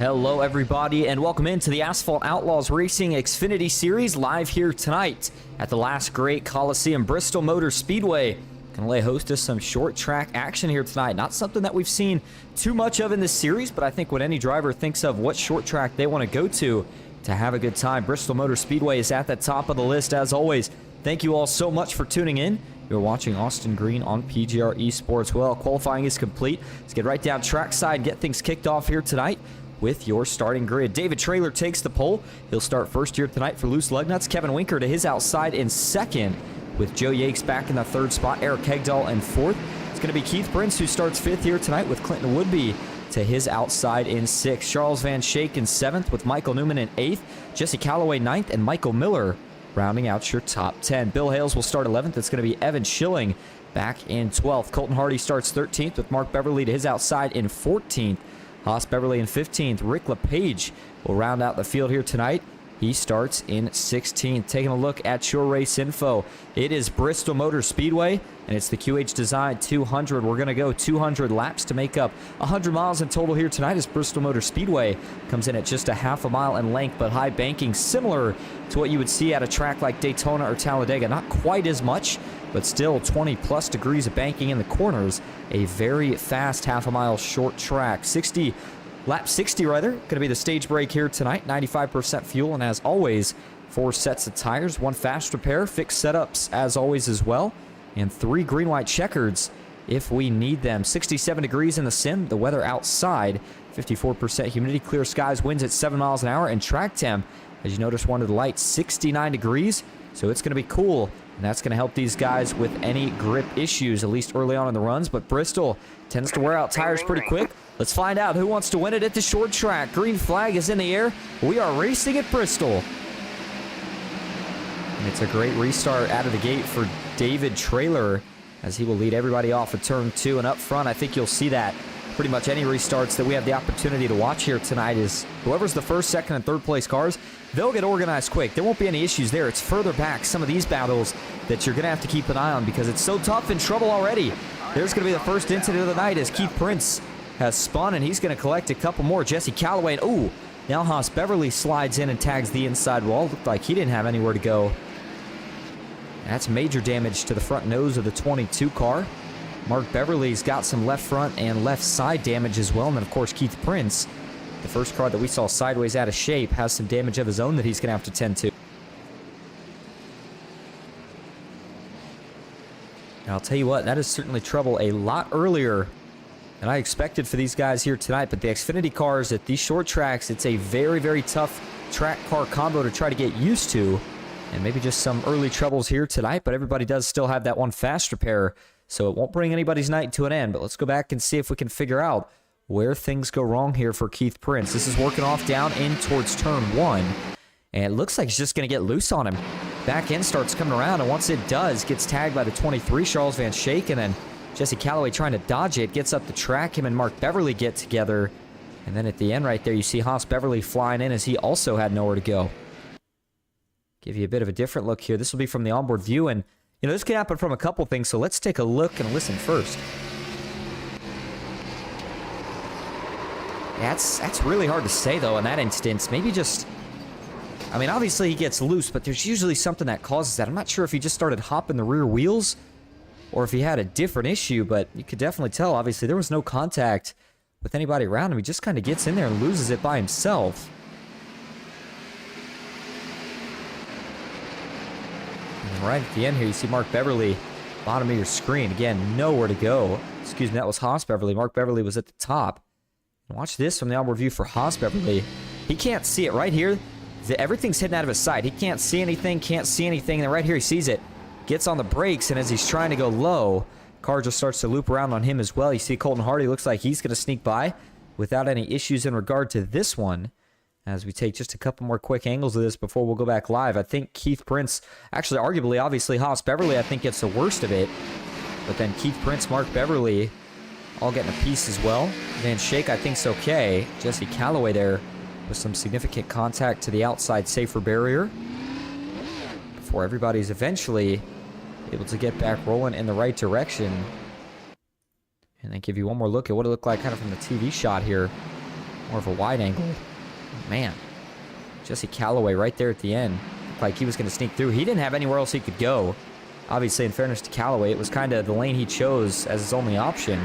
Hello everybody and welcome into the Asphalt Outlaws Racing Xfinity Series live here tonight at the last great Coliseum, Bristol Motor Speedway. Gonna lay host to some short track action here tonight. Not something that we've seen too much of in this series, but I think when any driver thinks of what short track they want to go to have a good time, Bristol Motor Speedway is at the top of the list as always. Thank you all so much for tuning in. You're watching Austin Green on PGR eSports. Well, qualifying is complete. Let's get right down trackside, get things kicked off here tonight with your starting grid. David Traylor takes the pole. He'll start first here tonight for Loose Lug Nuts. Kevin Winker to his outside in second, with Joe Yates back in the third spot. Eric Hegdahl in fourth. It's going to be Keith Prince who starts fifth here tonight, with Clinton Woodby to his outside in sixth. Charles Van Schaik in seventh, with Michael Newman in eighth. Jesse Calloway ninth, and Michael Miller rounding out your top 10. Bill Hales will start 11th. It's going to be Evan Schilling back in 12th. Colton Hardy starts 13th, with Mark Beverly to his outside in 14th. Haas Beverly in 15th. Rick LePage will round out the field here tonight. He starts in 16th. Taking a look at your race info. It is Bristol Motor Speedway, and it's the QH Design 200. We're going to go 200 laps to make up 100 miles in total here tonight, as Bristol Motor Speedway comes in at just a half a mile in length, but high banking, similar to what you would see at a track like Daytona or Talladega. Not quite as much, but still 20-plus degrees of banking in the corners. A very fast half a mile short track. Lap 60 rather, going to be the stage break here tonight. 95% fuel, and as always, 4 sets of tires, 1 fast repair, fixed setups as always as well, and 3 green-white checkers if we need them. 67 degrees in the sim, the weather outside, 54% humidity, clear skies, winds at 7 miles an hour, and track temp, as you notice one of the lights, 69 degrees, so it's going to be cool, and that's going to help these guys with any grip issues, at least early on in the runs, but Bristol tends to wear out tires pretty quick. Let's find out who wants to win it at the short track. Green flag is in the air. We are racing at Bristol. And it's a great restart out of the gate for David Traylor, as he will lead everybody off of turn 2. And up front, I think you'll see that pretty much any restarts that we have the opportunity to watch here tonight is whoever's the first, second, and third place cars, they'll get organized quick. There won't be any issues there. It's further back, some of these battles, that you're going to have to keep an eye on because it's so tough and trouble already. There's going to be the first incident of the night as Keith Prince has spun, and he's going to collect a couple more. Jesse Calloway, and ooh, now Haas Beverly slides in and tags the inside wall. Looked like he didn't have anywhere to go. That's major damage to the front nose of the 22 car. Mark Beverly's got some left front and left side damage as well. And then, of course, Keith Prince, the first car that we saw sideways out of shape, has some damage of his own that he's going to have to tend to. Now, I'll tell you what, that is certainly trouble a lot earlier than I expected for these guys here tonight. But the Xfinity cars at these short tracks, it's a very, very tough track car combo to try to get used to. And maybe just some early troubles here tonight, but everybody does still have that one fast repair, so it won't bring anybody's night to an end. But let's go back and see if we can figure out where things go wrong here for Keith Prince. This is working off down in towards turn 1, and it looks like he's just going to get loose on him. Back end starts coming around, and once it does, gets tagged by the 23, Charles Van Schaik, and then Jesse Calloway trying to dodge it, gets up the track. Him and Mark Beverly get together, and then at the end right there, you see Haas Beverly flying in as he also had nowhere to go. Give you a bit of a different look here. This will be from the onboard view, and you know, this can happen from a couple things, so let's take a look and listen first. That's really hard to say, though, in that instance. Maybe just, I mean, obviously he gets loose, but there's usually something that causes that. I'm not sure if he just started hopping the rear wheels or if he had a different issue, but you could definitely tell, obviously, there was no contact with anybody around him. He just kind of gets in there and loses it by himself. And right at the end here, you see Mark Beverly, bottom of your screen. Again, nowhere to go. Excuse me, that was Haas Beverly. Mark Beverly was at the top. And watch this from the onboard view for Haas Beverly. He can't see it right here. Everything's hidden out of his sight. He can't see anything, and then right here he sees it. Gets on the brakes, and as he's trying to go low, car just starts to loop around on him as well. You see Colton Hardy looks like he's going to sneak by without any issues in regard to this one. As we take just a couple more quick angles of this before we'll go back live. I think Keith Prince, actually arguably, obviously Haas Beverly, I think gets the worst of it. But then Keith Prince, Mark Beverly, all getting a piece as well. Van Schaik, I think's okay. Jesse Calloway there with some significant contact to the outside safer barrier, before everybody's eventually able to get back rolling in the right direction. And then give you one more look at what it looked like kind of from the TV shot here. More of a wide angle. Man. Jesse Calloway right there at the end. Looked like he was going to sneak through. He didn't have anywhere else he could go. Obviously, in fairness to Calloway, it was kind of the lane he chose as his only option.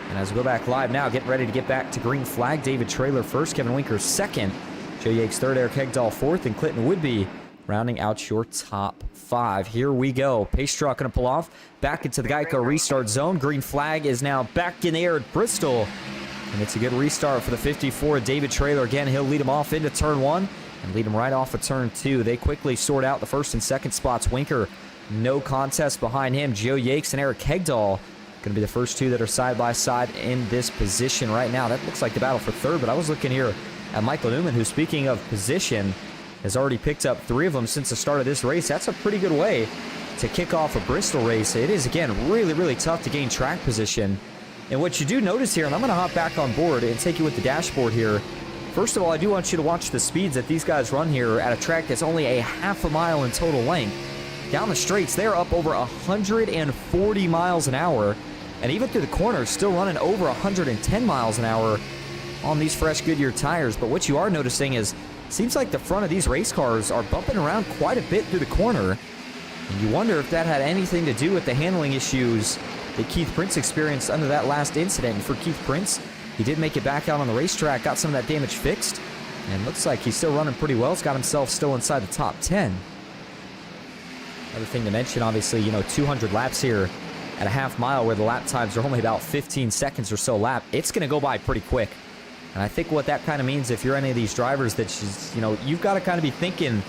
And as we go back live now, getting ready to get back to green flag. David Traylor first, Kevin Winker second. Joe Yates third, Eric Hegdahl fourth, and Clinton Woodby rounding out your top 5. Here we go. Pace truck going to pull off. Back into the Geico restart zone. Green flag is now back in the air at Bristol. And it's a good restart for the 54. David Traylor again. He'll lead him off into turn 1 and lead him right off of turn 2. They quickly sort out the first and second spots. Winker, no contest behind him. Joe Yates and Eric Hegdahl going to be the first 2 that are side by side in this position right now. That looks like the battle for third, but I was looking here at Michael Newman, who, speaking of position, has already picked up 3 of them since the start of this race. That's a pretty good way to kick off a Bristol race. It is, again, really, really tough to gain track position. And what you do notice here, and I'm going to hop back on board and take you with the dashboard here. First of all, I do want you to watch the speeds that these guys run here at a track that's only a half a mile in total length. Down the straights, they're up over 140 miles an hour. And even through the corners, still running over 110 miles an hour on these fresh Goodyear tires. But what you are noticing is, it seems like the front of these race cars are bumping around quite a bit through the corner. And you wonder if that had anything to do with the handling issues that Keith Prince experienced under that last incident. And for Keith Prince, he did make it back out on the racetrack, got some of that damage fixed, and looks like he's still running pretty well. He's got himself still inside the top 10. Another thing to mention, obviously, 200 laps here at a half mile where the lap times are only about 15 seconds or so a lap. It's going to go by pretty quick. And I think what that kind of means, if you're any of these drivers, that you've got to kind of be thinking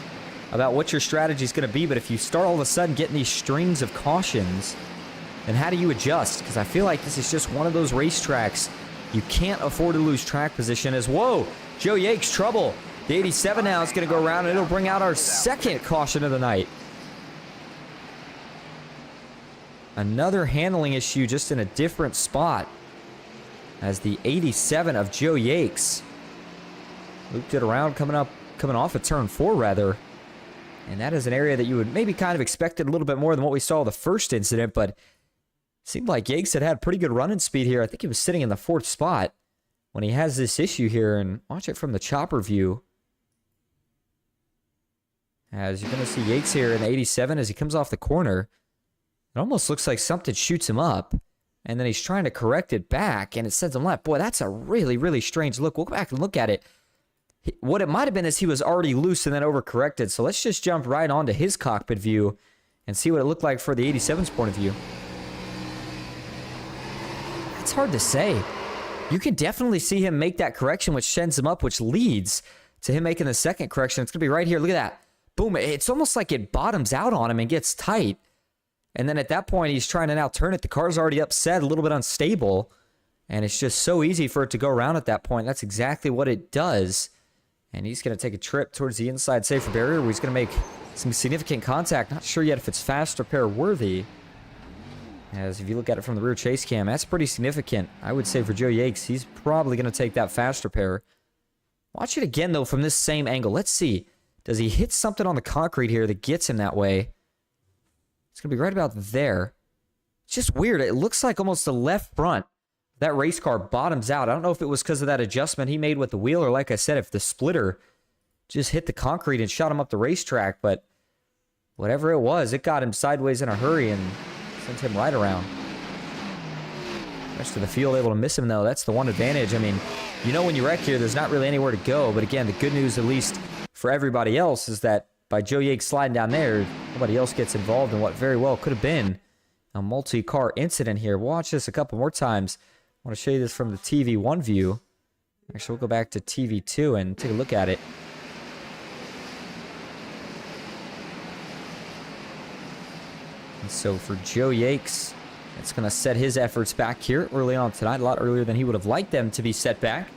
about what your strategy is going to be. But if you start all of a sudden getting these strings of cautions, then how do you adjust? Because I feel like this is just one of those racetracks you can't afford to lose track position. As whoa, Joe Yates, trouble. The 87 now is going to go around, and it'll bring out our second caution of the night. Another handling issue just in a different spot, as the 87 of Joe Yates looped it around, coming off of turn 4 rather. And that is an area that you would maybe kind of expected a little bit more than what we saw the first incident, but it seemed like Yates had pretty good running speed here. I think he was sitting in the 4th spot when he has this issue here, and watch it from the chopper view. As you're going to see Yates here in the 87 as he comes off the corner. It almost looks like something shoots him up, and then he's trying to correct it back, and it sends him left. Boy, that's a really, really strange look. We'll go back and look at it. What it might have been is he was already loose and then overcorrected. So let's just jump right onto his cockpit view and see what it looked like for the 87's point of view. It's hard to say. You can definitely see him make that correction, which sends him up, which leads to him making the second correction. It's going to be right here. Look at that. Boom. It's almost like it bottoms out on him and gets tight. And then at that point, he's trying to now turn it. The car's already upset, a little bit unstable. And it's just so easy for it to go around at that point. That's exactly what it does. And he's going to take a trip towards the inside safer barrier where he's going to make some significant contact. Not sure yet if it's fast repair worthy. As if you look at it from the rear chase cam, that's pretty significant. I would say for Joe Yates, he's probably going to take that fast repair. Watch it again, though, from this same angle. Let's see. Does he hit something on the concrete here that gets him that way? It's going to be right about there. It's just weird. It looks like almost the left front of that race car bottoms out. I don't know if it was because of that adjustment he made with the wheel, or like I said, if the splitter just hit the concrete and shot him up the racetrack. But whatever it was, it got him sideways in a hurry and sent him right around. The rest of the field able to miss him, though. That's the one advantage. I mean, when you wreck here, there's not really anywhere to go. But again, the good news, at least for everybody else, is that by Joe Yates sliding down there, nobody else gets involved in what very well could have been a multi-car incident here. Watch this a couple more times. I want to show you this from the TV1 view. Actually, we'll go back to TV2 and take a look at it. And so for Joe Yates, it's going to set his efforts back here early on tonight, a lot earlier than he would have liked them to be set back.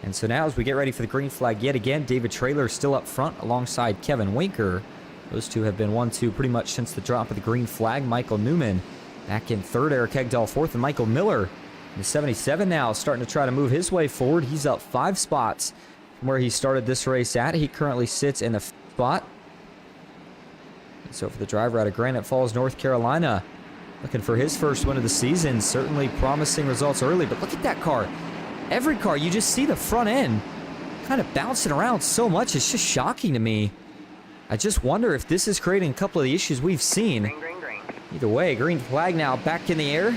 And so now as we get ready for the green flag yet again, David Traylor still up front alongside Kevin Winker. Those two have been 1-2 pretty much since the drop of the green flag. Michael Newman back in third, Eric Hegdahl fourth, and Michael Miller in the 77 now starting to try to move his way forward. He's up 5 spots from where he started this race at. He currently sits in the 5th spot. And so for the driver out of Granite Falls, North Carolina, looking for his first win of the season. Certainly promising results early, but look at that car. every car, you just see the front end kind of bouncing around so much. It's just shocking to me. I just wonder if this is creating a couple of the issues we've seen. Green. Either way, green flag now back in the air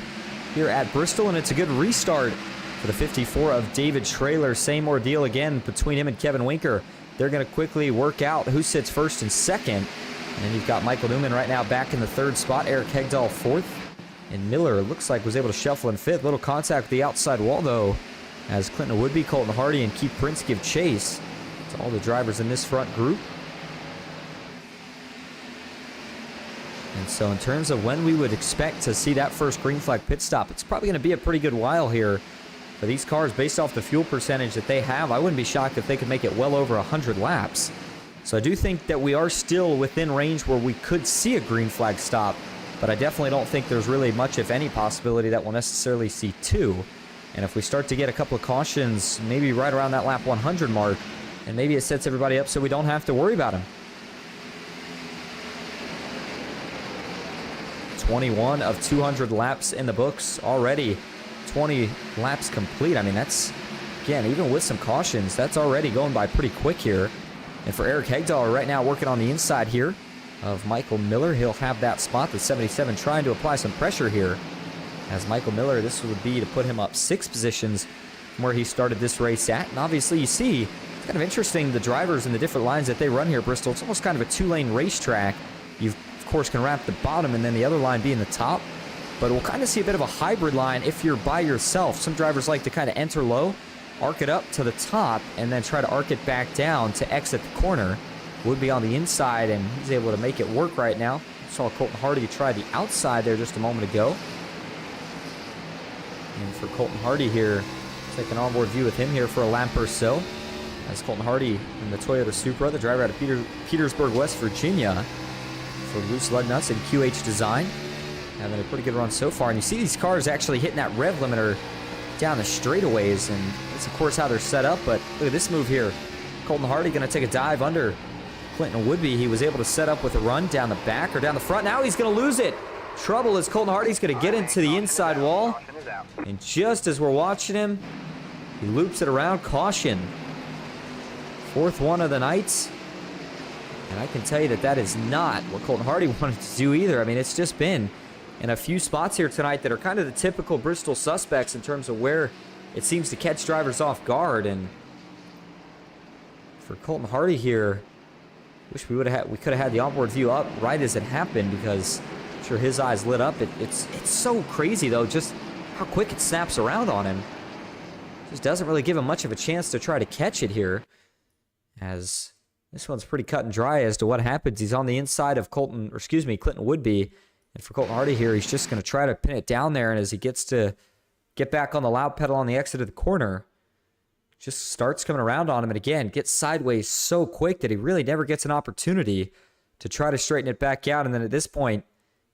here at Bristol, and it's a good restart for the 54 of David Traylor. Same ordeal again between him and Kevin Winker. They're going to quickly work out who sits first and second. And then you've got Michael Newman right now back in the third spot. Eric Hegdahl fourth. And Miller looks like was able to shuffle in fifth. Little contact with the outside wall, though, as Clinton Woodby, Colton Hardy, and Keith Prince give chase to all the drivers in this front group. And so in terms of when we would expect to see that first green flag pit stop, it's probably going to be a pretty good while here for these cars based off the fuel percentage that they have. I wouldn't be shocked if they could make it well over 100 laps. So I do think that we are still within range where we could see a green flag stop, but I definitely don't think there's really much, if any, possibility that we'll necessarily see two. And if we start to get a couple of cautions, maybe right around that lap 100 mark, and maybe it sets everybody up so we don't have to worry about them. 21 of 200 laps in the books already. 20 laps complete. I mean, that's, again, even with some cautions, that's already going by pretty quick here. And for Eric Hegdahl right now working on the inside here of Michael Miller, he'll have that spot, the 77, trying to apply some pressure here. As Michael Miller, this would be to put him up 6 positions from where he started this race at. And obviously you see, it's kind of interesting, the drivers and the different lines that they run here, Bristol. It's almost kind of a 2-lane racetrack. You've course can wrap the bottom and then the other line being the top, but we'll kind of see a bit of a hybrid line if you're by yourself. Some drivers like to kind of enter low, arc it up to the top, and then try to arc it back down to exit the corner. Would be on the inside, and he's able to make it work right now. Saw Colton Hardy try the outside there just a moment ago. And for Colton Hardy here, take an onboard view with him here for a lap or so. As Colton Hardy in the Toyota Supra, the driver out of Petersburg, West Virginia, for Loose Lug Nuts and QH Design. Having a pretty good run so far. And you see these cars actually hitting that rev limiter down the straightaways. And that's, of course, how they're set up. But look at this move here. Colton Hardy going to take a dive under Clinton Woodby. He was able to set up with a run down the back or down the front. Now he's going to lose it. Trouble as Colton Hardy's going to get into the inside wall. And just as we're watching him, he loops it around. Caution. Fourth one of the night. And I can tell you that that is not what Colton Hardy wanted to do either. I mean, it's just been in a few spots here tonight that are kind of the typical Bristol suspects in terms of where it seems to catch drivers off guard. And for Colton Hardy here, wish we could have had the onboard view up right as it happened, because I'm sure his eyes lit up. It's so crazy though, just how quick it snaps around on him. Just doesn't really give him much of a chance to try to catch it here, as this one's pretty cut and dry as to what happens. He's on the inside of Clinton Woodby. And for Colton Hardy here, he's just going to try to pin it down there. And as he gets to get back on the loud pedal on the exit of the corner, just starts coming around on him. And again, gets sideways so quick that he really never gets an opportunity to try to straighten it back out. And then at this point,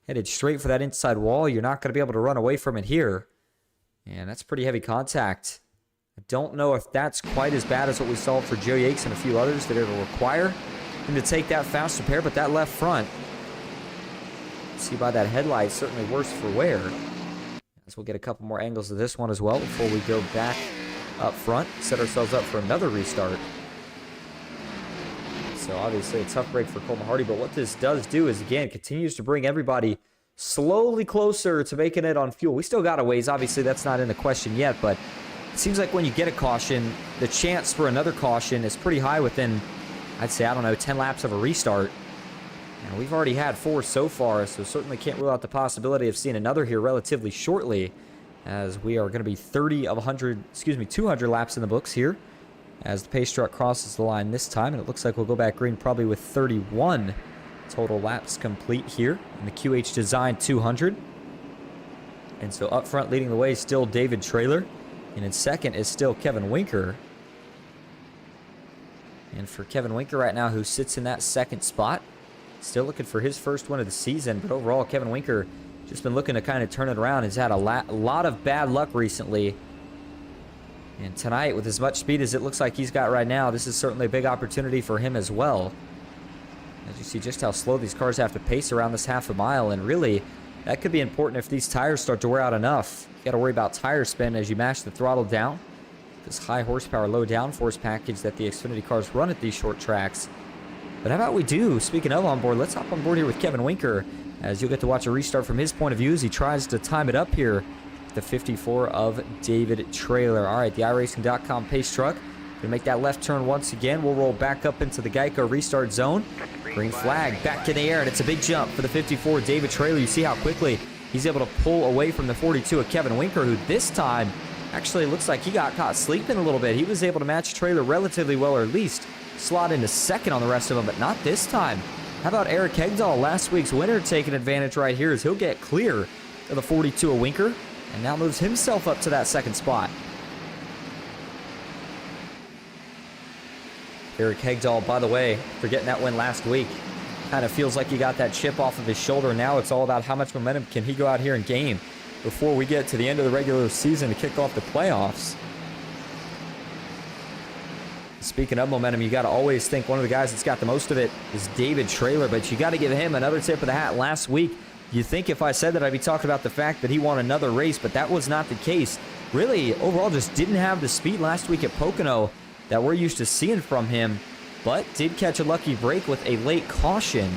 headed straight for that inside wall. You're not going to be able to run away from it here. And that's pretty heavy contact. I don't know if that's quite as bad as what we saw for Joe Yates and a few others that it'll require him to take that fast repair, but that left front, see by that headlight, certainly worse for wear. As we'll get a couple more angles of this one as well before we go back up front, set ourselves up for another restart. So obviously a tough break for Colton Hardy, but what this does do is, again, continues to bring everybody slowly closer to making it on fuel. We still got a ways. Obviously, that's not in the question yet, but it seems like when you get a caution, the chance for another caution is pretty high within, I'd say, 10 laps of a restart. And we've already had 4 so far, so certainly can't rule out the possibility of seeing another here relatively shortly, as we are going to be 200 laps in the books here as the pace truck crosses the line this time. And it looks like we'll go back green probably with 31 total laps complete here in the QH Design 200. And so up front leading the way is still David Traylor. And in second is still Kevin Winker. And for Kevin Winker right now, who sits in that second spot, still looking for his first win of the season. But overall, Kevin Winker just been looking to kind of turn it around. He's had a lot of bad luck recently. And tonight, with as much speed as it looks like he's got right now, this is certainly a big opportunity for him as well. As you see just how slow these cars have to pace around this half a mile. And really, that could be important if these tires start to wear out enough. You got to worry about tire spin as you mash the throttle down. this high horsepower, low downforce package that the Xfinity cars run at these short tracks. But how about we do, speaking of on board, let's hop on board here with Kevin Winker, as you'll get to watch a restart from his point of view as he tries to time it up here. The 54 of David Trailer. All right, the iRacing.com pace truck. Gonna make that left turn once again. We'll roll back up into the Geico restart zone. Green flag back in the air, and it's a big jump for the 54 David Trailer. You see how quickly he's able to pull away from the 42 of Kevin Winker, who this time actually looks like he got caught sleeping a little bit. He was able to match Trailer relatively well, or at least slot into second on the rest of them, but not this time. How about Eric Hegdahl, last week's winner, taking advantage right here as he'll get clear of the 42 of Winker and now moves himself up to that second spot. Eric Hegdahl, by the way, for getting that win last week, kind of feels like he got that chip off of his shoulder. Now it's all about how much momentum can he go out here and gain before we get to the end of the regular season to kick off the playoffs. Speaking of momentum, you got to always think one of the guys that's got the most of it is David Trailer, but you got to give him another tip of the hat. Last week, you think if I said that I'd be talking about the fact that he won another race, but that was not the case. Really, overall, just didn't have the speed last week at Pocono that we're used to seeing from him, but did catch a lucky break with a late caution.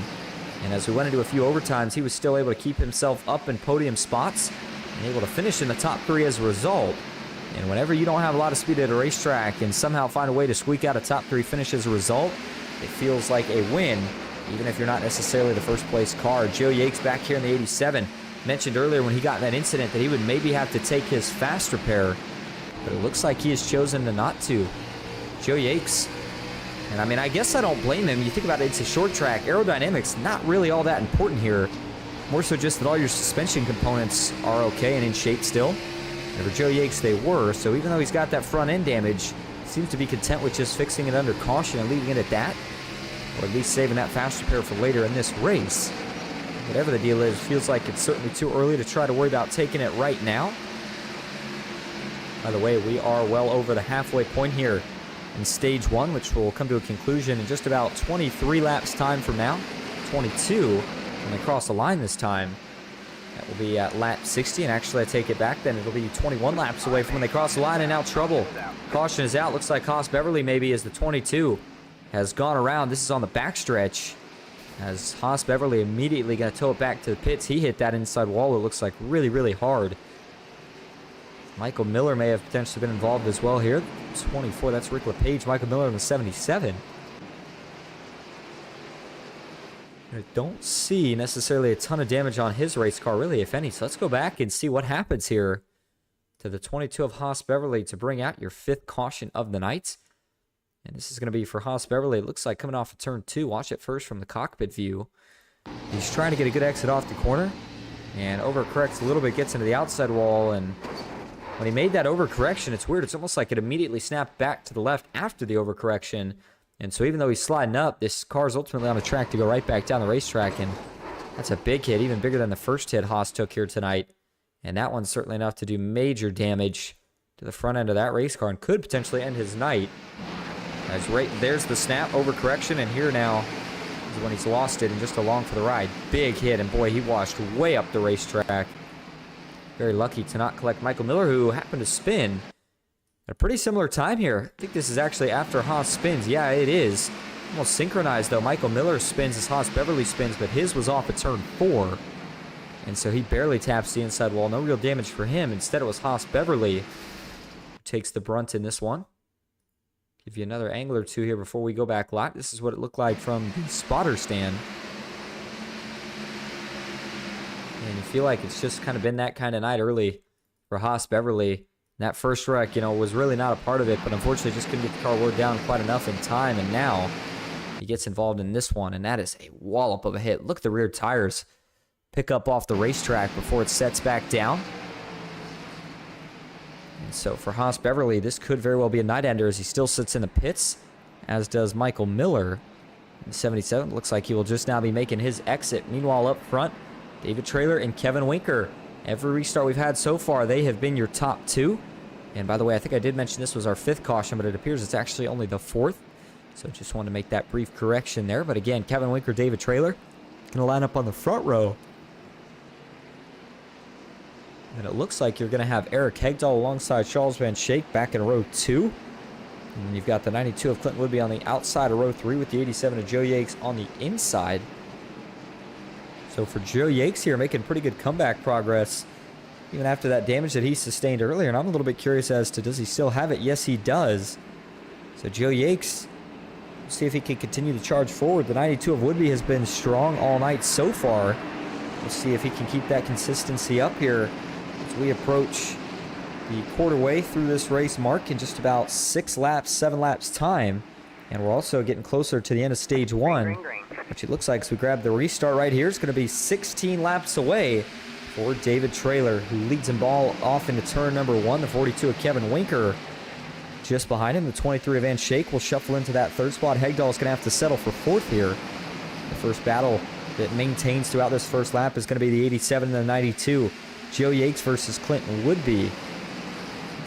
And as we went into a few overtimes, he was still able to keep himself up in podium spots and able to finish in the top 3 as a result. And whenever you don't have a lot of speed at a racetrack and somehow find a way to squeak out a top 3 finish as a result, it feels like a win, even if you're not necessarily the first place car. Joe Yates back here in the 87. Mentioned earlier when he got in that incident that he would maybe have to take his fast repair, but it looks like he has chosen to not to. Joe Yates. And I mean, I guess I don't blame him. You think about it, it's a short track. Aerodynamics, not really all that important here. More so just that all your suspension components are okay and in shape still. And for Joe Yates, they were. So even though he's got that front end damage, seems to be content with just fixing it under caution and leaving it at that. Or at least saving that fast repair for later in this race. Whatever the deal is, feels like it's certainly too early to try to worry about taking it right now. By the way, we are well over the halfway point here in stage 1, which will come to a conclusion in just about 23 laps time from now. 22 when they cross the line this time. That will be at lap 60, and actually I take it back then. It'll be 21 laps away from when they cross the line, and now trouble. Caution is out. Looks like Haas Beverly maybe as the 22 has gone around. This is on the backstretch as Haas Beverly immediately going to tow it back to the pits. He hit that inside wall. It looks like really, really hard. Michael Miller may have potentially been involved as well here. 24, that's Rick LePage. Michael Miller in the 77. I don't see necessarily a ton of damage on his race car, really, if any. So let's go back and see what happens here to the 22 of Haas Beverly to bring out your 5th caution of the night. And this is going to be for Haas Beverly. It looks like coming off of turn 2. Watch it first from the cockpit view. He's trying to get a good exit off the corner and overcorrects a little bit, gets into the outside wall, and when he made that overcorrection, it's weird. It's almost like it immediately snapped back to the left after the overcorrection. And so even though he's sliding up, this car is ultimately on a track to go right back down the racetrack. And that's a big hit, even bigger than the first hit Haas took here tonight. And that one's certainly enough to do major damage to the front end of that race car and could potentially end his night. As right there's the snap, overcorrection, and here now is when he's lost it and just along for the ride. Big hit, and boy, he washed way up the racetrack. Very lucky to not collect Michael Miller, who happened to spin at a pretty similar time here. I think this is actually after Haas spins. Yeah, it is. Almost synchronized, though. Michael Miller spins as Haas Beverly spins, but his was off at turn 4. And so he barely taps the inside wall. No real damage for him. Instead, it was Haas Beverly who takes the brunt in this one. Give you another angle or two here before we go back live. This is what it looked like from the spotter stand. And you feel like it's just kind of been that kind of night early for Haas Beverly. That first wreck, you know, was really not a part of it, but unfortunately just couldn't get the car wore down quite enough in time. And now he gets involved in this one, and that is a wallop of a hit. Look at the rear tires pick up off the racetrack before it sets back down. And so for Haas Beverly, this could very well be a night ender as he still sits in the pits, as does Michael Miller. In 77, looks like he will just now be making his exit. Meanwhile, up front, David Trailer and Kevin Winker. Every restart we've had so far, they have been your top 2. And by the way, I think I did mention this was our 5th caution, but it appears it's actually only the 4th. So just wanted to make that brief correction there. But again, Kevin Winker, David Trailer, going to line up on the front row. And it looks like you're going to have Eric Hegdahl alongside Charles Van Schaik back in row 2. And then you've got the 92 of Clinton Woodby on the outside of row 3 with the 87 of Joe Yates on the inside. So for Joe Yates here, making pretty good comeback progress, even after that damage that he sustained earlier. And I'm a little bit curious as to, does he still have it? Yes, he does. So Joe Yates, we'll see if he can continue to charge forward. The 92 of Woodby has been strong all night so far. We'll see if he can keep that consistency up here as we approach the quarter way through this race mark in just about 7 laps time. And we're also getting closer to the end of stage 1, which it looks like, as we grab the restart right here, it's going to be 16 laps away for David Traylor, who leads him ball off into turn number 1. The 42 of Kevin Winker just behind him. The 23 of Van Schaik will shuffle into that 3rd spot. Hegdahl is going to have to settle for 4th here. The first battle that maintains throughout this first lap is going to be the 87 and the 92. Joe Yates versus Clinton Woodby.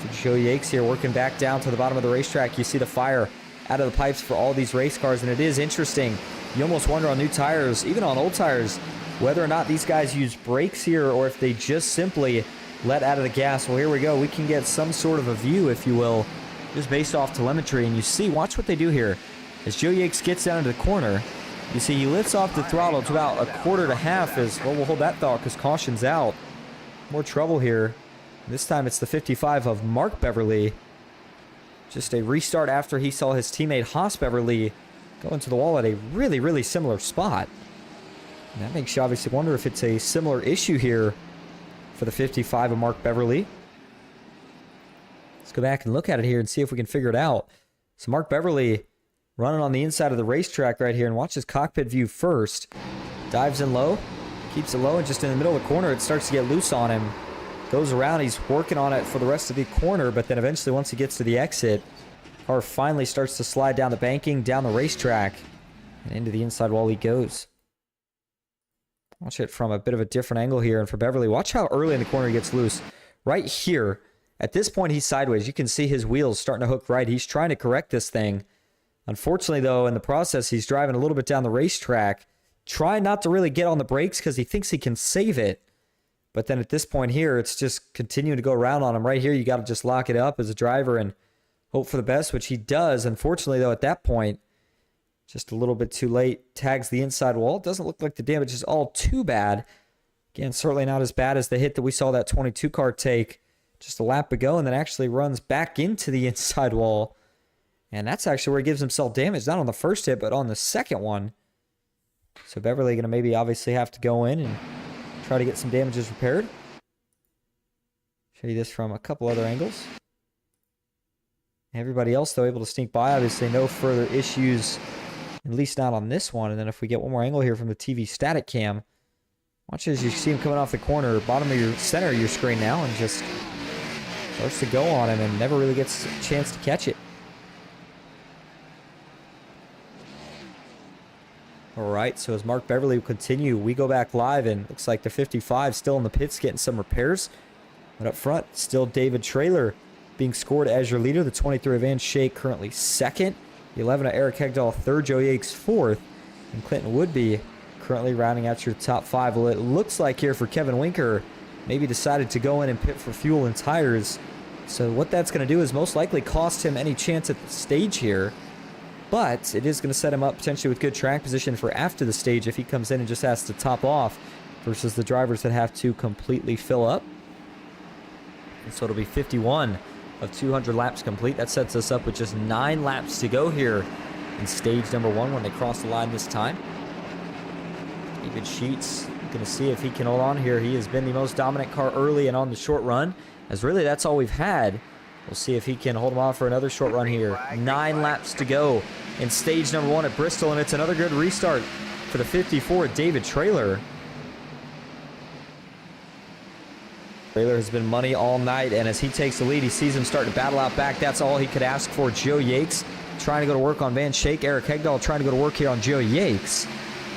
So Joe Yates here working back down to the bottom of the racetrack. You see the fire out of the pipes for all these race cars, and it is interesting. You almost wonder on new tires, even on old tires, whether or not these guys use brakes here or if they just simply let out of the gas. Well, here we go. We can get some sort of a view, if you will, just based off telemetry. And you see, watch what they do here. As Joe Yates gets down into the corner, you see he lifts off the throttle to about a quarter to half. As well, we'll hold that thought because caution's out. More trouble here. This time it's the 55 of Mark Beverly. Just a restart after he saw his teammate Haas Beverly go into the wall at a really, really similar spot. And that makes you obviously wonder if it's a similar issue here for the 55 of Mark Beverly. Let's go back and look at it here and see if we can figure it out. So Mark Beverly running on the inside of the racetrack right here, and watch his cockpit view first. Dives in low, keeps it low, and just in the middle of the corner it starts to get loose on him. Goes around, he's working on it for the rest of the corner, but then eventually once he gets to the exit, car finally starts to slide down the banking, down the racetrack, and into the inside wall he goes. Watch it from a bit of a different angle here, and for Beverly, watch how early in the corner he gets loose. Right here, at this point he's sideways. You can see his wheels starting to hook right. He's trying to correct this thing. Unfortunately, though, in the process, he's driving a little bit down the racetrack, trying not to really get on the brakes because he thinks he can save it. But then at this point here, it's just continuing to go around on him. Right here, you got to just lock it up as a driver and hope for the best, which he does. Unfortunately, though, at that point, just a little bit too late. Tags the inside wall. It doesn't look like the damage is all too bad. Again, certainly not as bad as the hit that we saw that 22 car take just a lap ago, and then actually runs back into the inside wall. And that's actually where he gives himself damage, not on the first hit, but on the second one. So Beverly going to maybe obviously have to go in and try to get some damages repaired. Show you this from a couple other angles. Everybody else, though, able to sneak by. Obviously, no further issues, at least not on this one. And then if we get one more angle here from the TV static cam, watch as you see him coming off the corner, bottom of your center of your screen now, and just starts to go on him and never really gets a chance to catch it. All right, so as Mark Beverly will continue, we go back live, and looks like the 55 still in the pits getting some repairs. But up front, still David Traylor being scored as your leader. The 23 of Van Schaik currently second. The 11 of Eric Hegdahl third. Joe Yates fourth. And Clinton Woodby currently rounding out your top 5. Well, it looks like here for Kevin Winker, maybe decided to go in and pit for fuel and tires. So what that's going to do is most likely cost him any chance at the stage here. But it is going to set him up potentially with good track position for after the stage if he comes in and just has to top off versus the drivers that have to completely fill up. And so it'll be 51 of 200 laps complete. That sets us up with just 9 laps to go here in stage number 1 when they cross the line this time. David Sheets going to see if he can hold on here. He has been the most dominant car early and on the short run, as really that's all we've had. We'll see if he can hold him off for another short run here. 9 laps to go in stage number 1 at Bristol, and it's another good restart for the 54, David Traylor. Traylor has been money all night, and as he takes the lead, he sees him starting to battle out back. That's all he could ask for. Joe Yates trying to go to work on Van Schaik. Eric Hegdahl trying to go to work here on Joe Yates.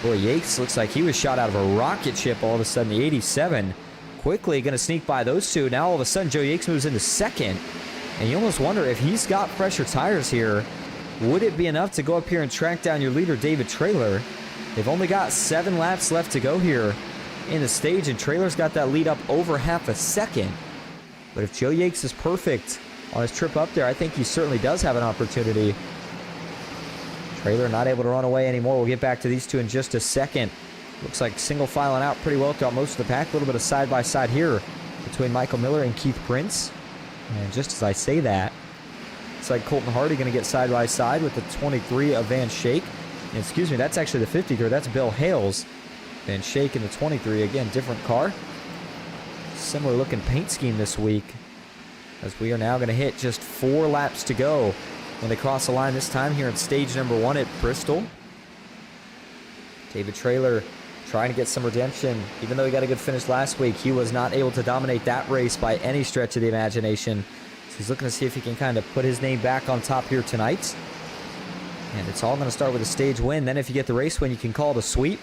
Boy, Yates looks like he was shot out of a rocket ship all of a sudden. The 87 quickly going to sneak by those two. Now all of a sudden, Joe Yates moves into second. And you almost wonder if he's got fresher tires here, would it be enough to go up here and track down your leader, David Traylor? They've only got 7 laps left to go here in the stage, and Trailer's got that lead up over half a second. But if Joe Yates is perfect on his trip up there, I think he certainly does have an opportunity. Trailer not able to run away anymore. We'll get back to these two in just a second. Looks like single filing out pretty well throughout most of the pack. A little bit of side-by-side here between Michael Miller and Keith Prince. And just as I say that, it's like Colton Hardy going to get side-by-side with the 23 of Van Schaik. And excuse me, that's actually the 53. That's Bill Hales. Van Schaik in the 23. Again, different car. Similar looking paint scheme this week, as we are now going to hit just 4 laps to go when they cross the line this time here in stage number 1 at Bristol. David Trailer trying to get some redemption. Even though he got a good finish last week, he was not able to dominate that race by any stretch of the imagination. So he's looking to see if he can kind of put his name back on top here tonight. And it's all going to start with a stage win. Then if you get the race win, you can call it a sweep.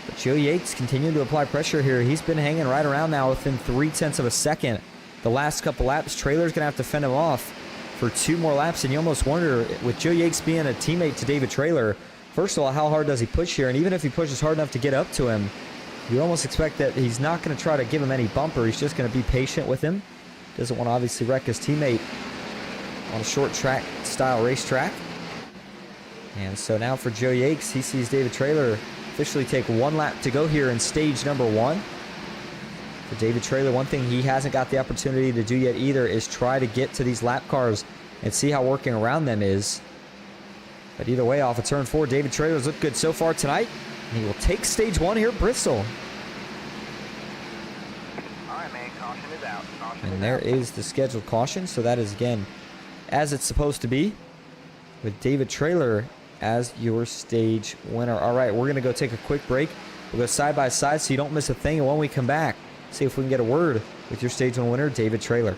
But Joe Yates continuing to apply pressure here. He's been hanging right around now within 0.3 of a second. The last couple laps, Trailer's going to have to fend him off for 2 more laps. And you almost wonder, with Joe Yates being a teammate to David Trailer, first of all, how hard does he push here? And even if he pushes hard enough to get up to him, you almost expect that he's not going to try to give him any bumper. He's just going to be patient with him. Doesn't want to obviously wreck his teammate on a short track style racetrack. And so now for Joe Yates, he sees David Trailer officially take 1 lap to go here in stage number 1. For David Trailer, one thing he hasn't got the opportunity to do yet either is try to get to these lap cars and see how working around them is. But either way, off of turn 4, David Trailer's looked good so far tonight, and he will take stage 1 here at Bristol. All right, man, caution is out. And there is the scheduled caution, so that is, again, as it's supposed to be, with David Trailer as your stage winner. All right, we're going to go take a quick break. We'll go side by side so you don't miss a thing, and when we come back, see if we can get a word with your stage 1 winner, David Trailer.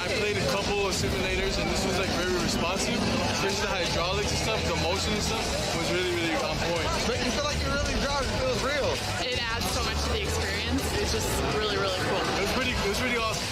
I played a couple of simulators, and this was like very responsive, especially the hydraulics and stuff, the motion and stuff was really, really on point. Make you feel like you're really driving. It feels real. It adds so much to the experience. It's just really, really cool. It was pretty awesome.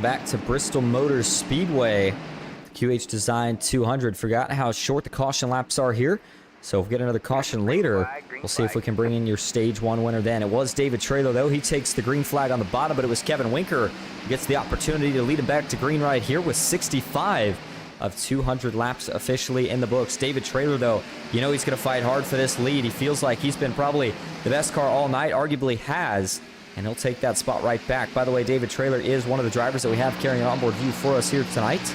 Back to Bristol Motor Speedway. The QH Design 200. Forgot how short the caution laps are here. So if we get another caution later, we'll see if we can bring in your stage 1 winner then. It was David Trailer, though. He takes the green flag on the bottom, but it was Kevin Winker who gets the opportunity to lead him back to green right here with 65. of 200 laps officially in the books. David Traylor, though, you know he's going to fight hard for this lead. He feels like he's been probably the best car all night, arguably has, and he'll take that spot right back. By the way, David Traylor is one of the drivers that we have carrying an onboard view for us here tonight.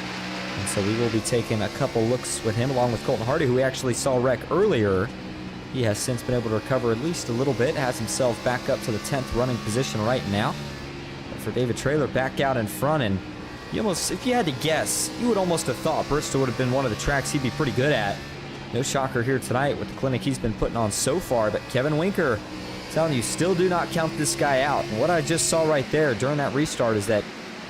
And so we will be taking a couple looks with him, along with Colton Hardy, who we actually saw wreck earlier. He has since been able to recover at least a little bit, has himself back up to the 10th running position right now. But for David Traylor, back out in front, and you almost, if you had to guess, you would almost have thought Bristol would have been one of the tracks he'd be pretty good at. No shocker here tonight with the clinic he's been putting on so far, but Kevin Winker, telling you, still do not count this guy out. And what I just saw right there during that restart is that,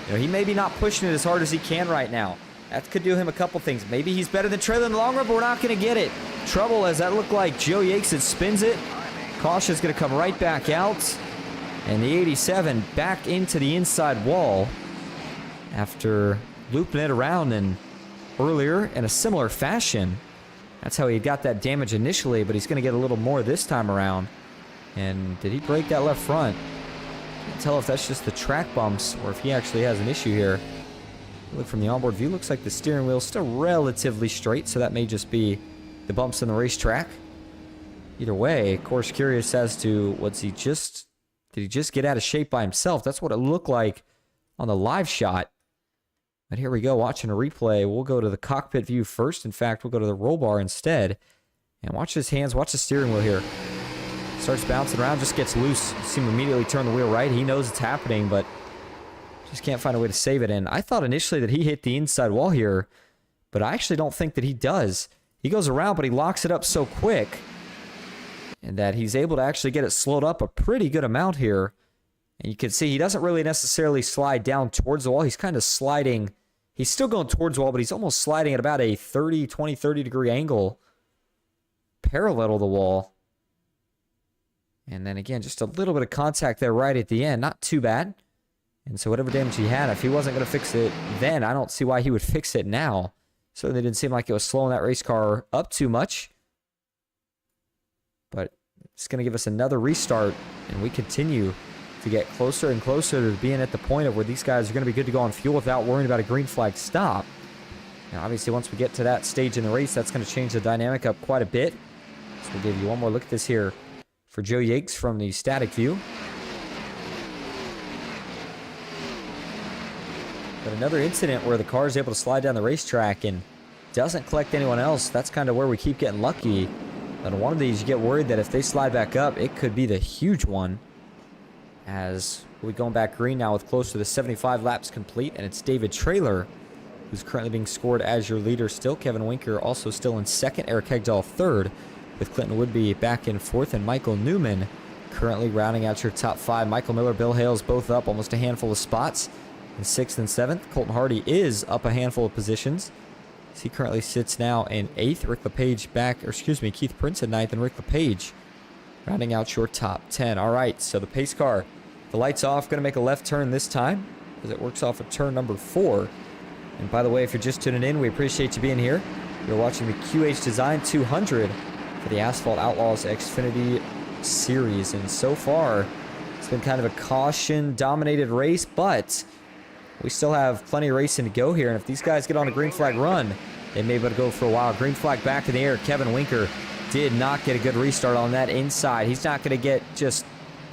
you know, he may be not pushing it as hard as he can right now. That could do him a couple things. Maybe he's better than Traylor in the long run, but we're not going to get it. Trouble as that looked like Joe Yates. It spins it. Caution's going to come right back out. And the 87 back into the inside wall after looping it around and earlier in a similar fashion. That's how he got that damage initially, but he's going to get a little more this time around. And did he break that left front? Can't tell if that's just the track bumps or if he actually has an issue here. Look from the onboard view, looks like the steering wheel is still relatively straight, so that may just be the bumps in the racetrack. Either way, of course, curious as to did he just get out of shape by himself? That's what it looked like on the live shot. But here we go, watching a replay. We'll go to the cockpit view first. In fact, we'll go to the roll bar instead. And watch his hands, watch the steering wheel here. Starts bouncing around, just gets loose. You see him immediately turn the wheel right. He knows it's happening, but just can't find a way to save it. And I thought initially that he hit the inside wall here, but I actually don't think that he does. He goes around, but he locks it up so quick and that he's able to actually get it slowed up a pretty good amount here. And you can see he doesn't really necessarily slide down towards the wall. He's kind of sliding. He's still going towards the wall, but he's almost sliding at about a 30 degree angle parallel to the wall. And then again, just a little bit of contact there right at the end. Not too bad. And so whatever damage he had, if he wasn't going to fix it then, I don't see why he would fix it now. Certainly didn't seem like it was slowing that race car up too much. But it's going to give us another restart, and we continue to get closer and closer to being at the point of where these guys are going to be good to go on fuel without worrying about a green flag stop. Now, obviously, once we get to that stage in the race, that's going to change the dynamic up quite a bit. So we'll give you one more look at this here for Joe Yates from the static view. But another incident where the car is able to slide down the racetrack and doesn't collect anyone else. That's kind of where we keep getting lucky. But on one of these, you get worried that if they slide back up, it could be the huge one. As we're going back green now with close to the 75 laps complete. And it's David Traylor who's currently being scored as your leader still. Kevin Winker also still in second. Eric Hegdahl third, with Clinton Woodby back in fourth. And Michael Newman currently rounding out your top five. Michael Miller, Bill Hales both up almost a handful of spots in 6th and 7th. Colton Hardy is up a handful of positions. He currently sits now in 8th. Rick LePage back, or excuse me, Keith Prince in 9th, and Rick LePage rounding out your top 10. All right, so the pace car, the light's off, going to make a left turn this time as it works off of turn number 4. And by the way, if you're just tuning in, we appreciate you being here. You're watching the QH Design 200 for the Asphalt Outlaws Xfinity Series. And so far, it's been kind of a caution-dominated race, but we still have plenty of racing to go here. And if these guys get on a green flag run, they may be able to go for a while. Green flag back in the air. Kevin Winker did not get a good restart on that inside. He's not going to get just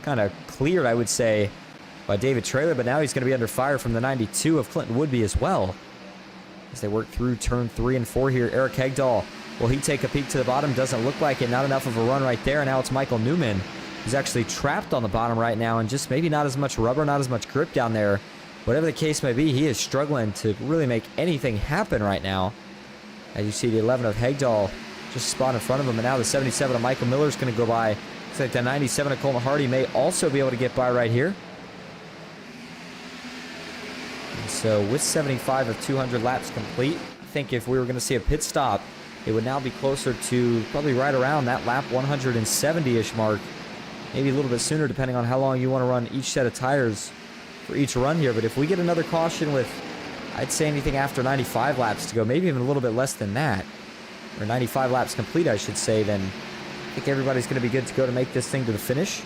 kind of cleared, I would say, by David Traylor, but now he's going to be under fire from the 92 of Clinton Woodby as well. As they work through turn 3 and 4 here, Eric Hegdahl, will he take a peek to the bottom? Doesn't look like it. Not enough of a run right there. And now it's Michael Newman, who's actually trapped on the bottom right now, and just maybe not as much rubber, not as much grip down there. Whatever the case may be, he is struggling to really make anything happen right now. As you see, the 11 of Hegdahl just spot in front of him, and now the 77 of Michael Miller is going to go by. Looks like the 97 of Colton Hardy may also be able to get by right here. And so with 75 of 200 laps complete, I think if we were going to see a pit stop, it would now be closer to probably right around that lap 170-ish mark. Maybe a little bit sooner, depending on how long you want to run each set of tires for each run here. But if we get another caution with, I'd say anything after 95 laps to go, maybe even a little bit less than that, or 95 laps complete, I should say, then I think everybody's going to be good to go to make this thing to the finish.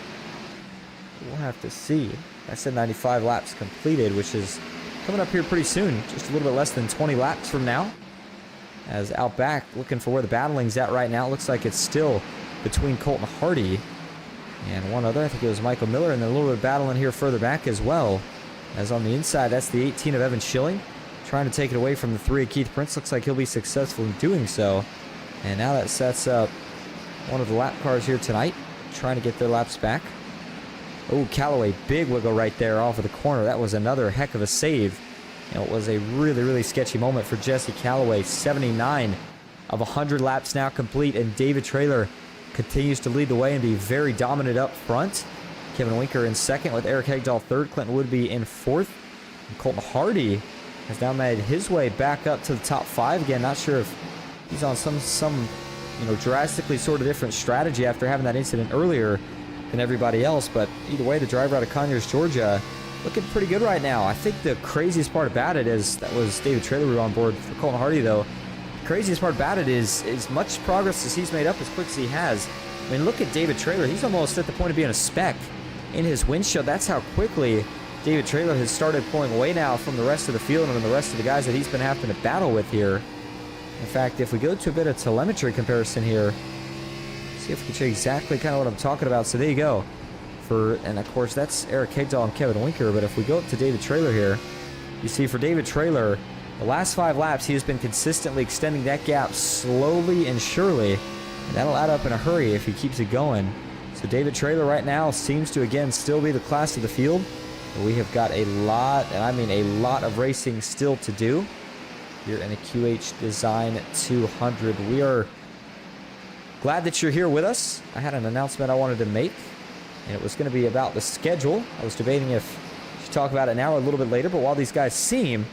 We'll have to see. I said 95 laps completed, which is coming up here pretty soon, just a little bit less than 20 laps from now. As out back, looking for where the battling's at right now. It looks like it's still between Colton Hardy and one other. I think it was Michael Miller, and then a little bit of battling here further back as well. As on the inside, that's the 18 of Evan Schilling, trying to take it away from the 3 of Keith Prince. Looks like he'll be successful in doing so. And now that sets up one of the lap cars here tonight, trying to get their laps back. Oh, Callaway, big wiggle right there off of the corner. That was another heck of a save. And it was a really, really sketchy moment for Jesse Callaway. 79 of 100 laps now complete, and David Traylor continues to lead the way and be very dominant up front. Kevin Winker in second with Eric Hegdahl third. Clinton Woodby in fourth. And Colton Hardy has now made his way back up to the top 5 again. Not sure if he's on some drastically sort of different strategy after having that incident earlier than everybody else. But either way, the driver out of Conyers, Georgia, looking pretty good right now. I think the craziest part about it is, that was David Traylor who was on board for Colton Hardy though. The craziest part about it is as much progress as he's made up as quick as he has. I mean, look at David Traylor. He's almost at the point of being a speck in his windshield. That's how quickly David Traylor has started pulling away now from the rest of the field and the rest of the guys that he's been having to battle with here. In fact, if we go to a bit of telemetry comparison here, see if we can show you exactly kind of what I'm talking about. So there you go. And of course, that's Eric Hegdahl and Kevin Winker. But if we go up to David Traylor here, you see for David Traylor, the last 5 laps, he has been consistently extending that gap slowly and surely. And that'll add up in a hurry if he keeps it going. So David Traylor right now seems to, again, still be the class of the field. But we have got a lot, and I mean a lot of racing still to do here in the QH Design 200. We are glad that you're here with us. I had an announcement I wanted to make, and it was going to be about the schedule. I was debating if I should talk about it now or a little bit later, but while these guys seem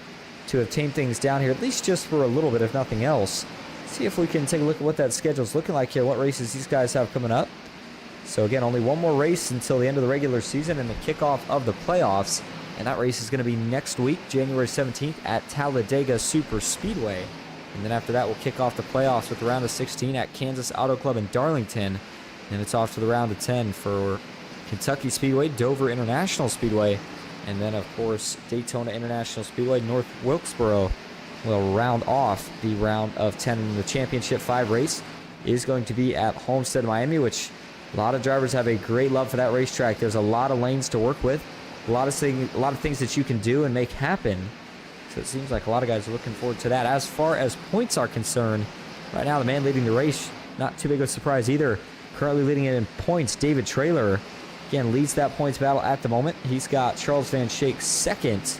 to have tamed things down here, at least just for a little bit, if nothing else, see if we can take a look at what that schedule's looking like here, what races these guys have coming up. So again, only one more race until the end of the regular season and the kickoff of the playoffs, and that race is going to be next week, January 17th at Talladega Super Speedway. And then after that, we'll kick off the playoffs with the round of 16 at Kansas Auto Club in Darlington. And it's off to the round of 10 for Kentucky Speedway, Dover International Speedway, and then, of course, Daytona International Speedway, North Wilkesboro will round off the round of 10. And the Championship 5 race is going to be at Homestead, Miami, which a lot of drivers have a great love for that racetrack. There's a lot of lanes to work with, a lot of things that you can do and make happen. So it seems like a lot of guys are looking forward to that. As far as points are concerned, right now the man leading the race, not too big of a surprise either. Currently leading it in points, David Traylor, again, leads that points battle at the moment. He's got Charles Van Schaik second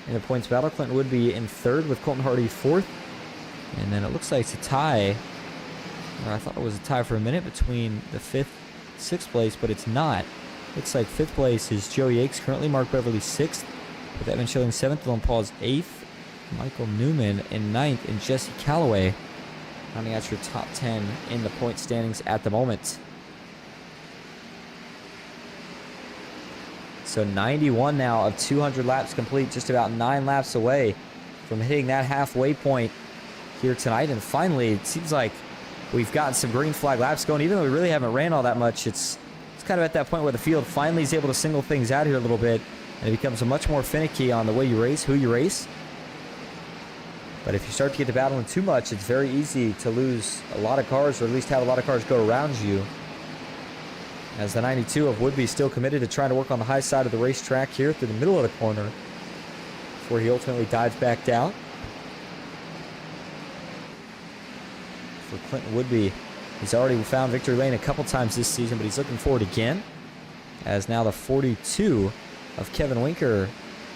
in the points battle. Clinton Woodby in third with Colton Hardy fourth. And then it looks like it's a tie. Or I thought it was a tie for a minute between the 5th, 6th place, but it's not. Looks like 5th place is Joe Yates, currently Mark Beverly 6th, with Evan Schilling 7th, Dylan Paul's 8th, Michael Newman in 9th, and Jesse Callaway rounding out your top 10 in the point standings at the moment. So 91 now of 200 laps complete, just about 9 laps away from hitting that halfway point here tonight. And finally, it seems like we've gotten some green flag laps going. Even though we really haven't ran all that much, it's kind of at that point where the field finally is able to single things out here a little bit, and it becomes a much more finicky on the way you race, who you race. But if you start to get to battling too much, it's very easy to lose a lot of cars, or at least have a lot of cars go around you. As the 92 of Woodby still committed to trying to work on the high side of the racetrack here through the middle of the corner before he ultimately dives back down. For Clinton Woodby, he's already found victory lane a couple times this season, but he's looking forward again, as now the 42 of Kevin Winker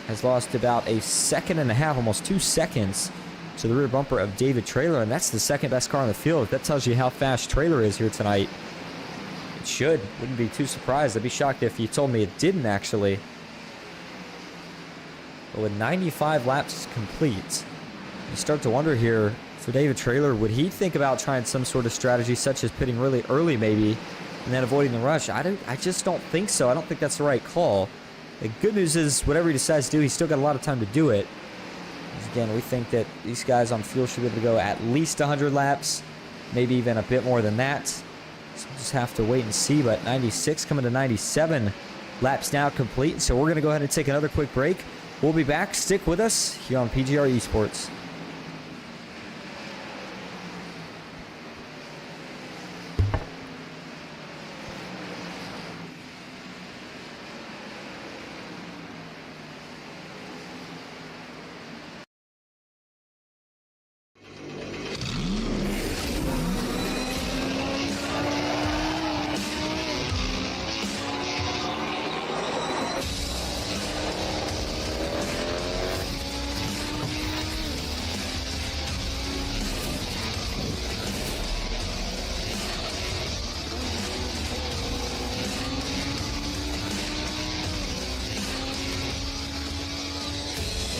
has lost about a second and a half, almost 2 seconds, to the rear bumper of David Traylor, and that's the second best car on the field. That tells you how fast Traylor is here tonight. It should. Wouldn't be too surprised. I'd be shocked if you told me it didn't, actually. But with 95 laps complete, you start to wonder here, for David Traylor, would he think about trying some sort of strategy, such as pitting really early maybe, and then avoiding the rush? I just don't think so. I don't think that's the right call. The good news is, whatever he decides to do, he's still got a lot of time to do it. Again, we think that these guys on fuel should be able to go at least 100 laps, maybe even a bit more than that. So we'll just have to wait and see. But 96 coming to 97 laps now complete. So we're going to go ahead and take another quick break. We'll be back. Stick with us here on PGR eSports.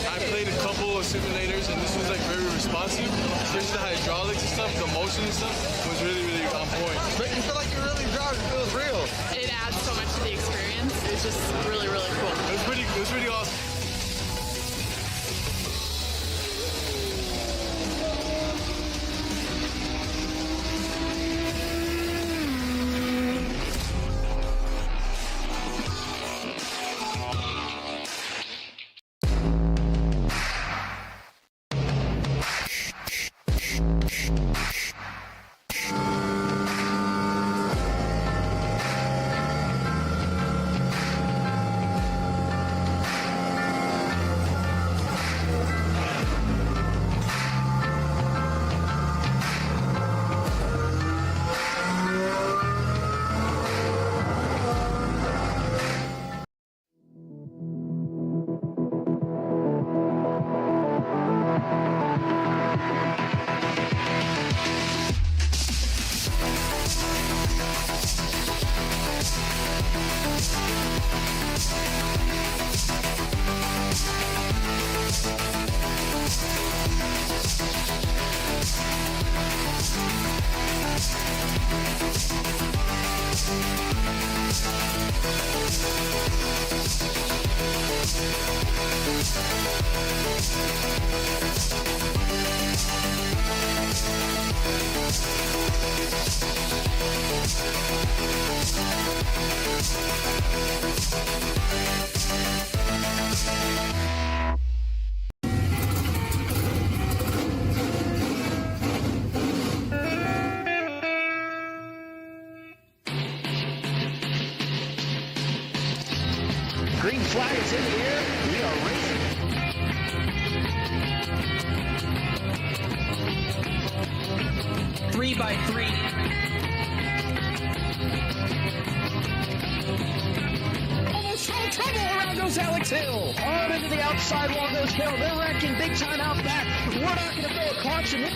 I played a couple of simulators, and this was like very responsive. Especially the hydraulics and stuff, the motion and stuff was really, really on point. But you feel like you're really driving. It feels real. It adds so much to the experience. It's just really, really cool. It was pretty awesome. Green flag is in the air. We are racing. Three by three. Almost no trouble. Around goes Alex Hill. On into the outside wall goes Hill. They're wrecking big time out back. We're not going to throw a caution.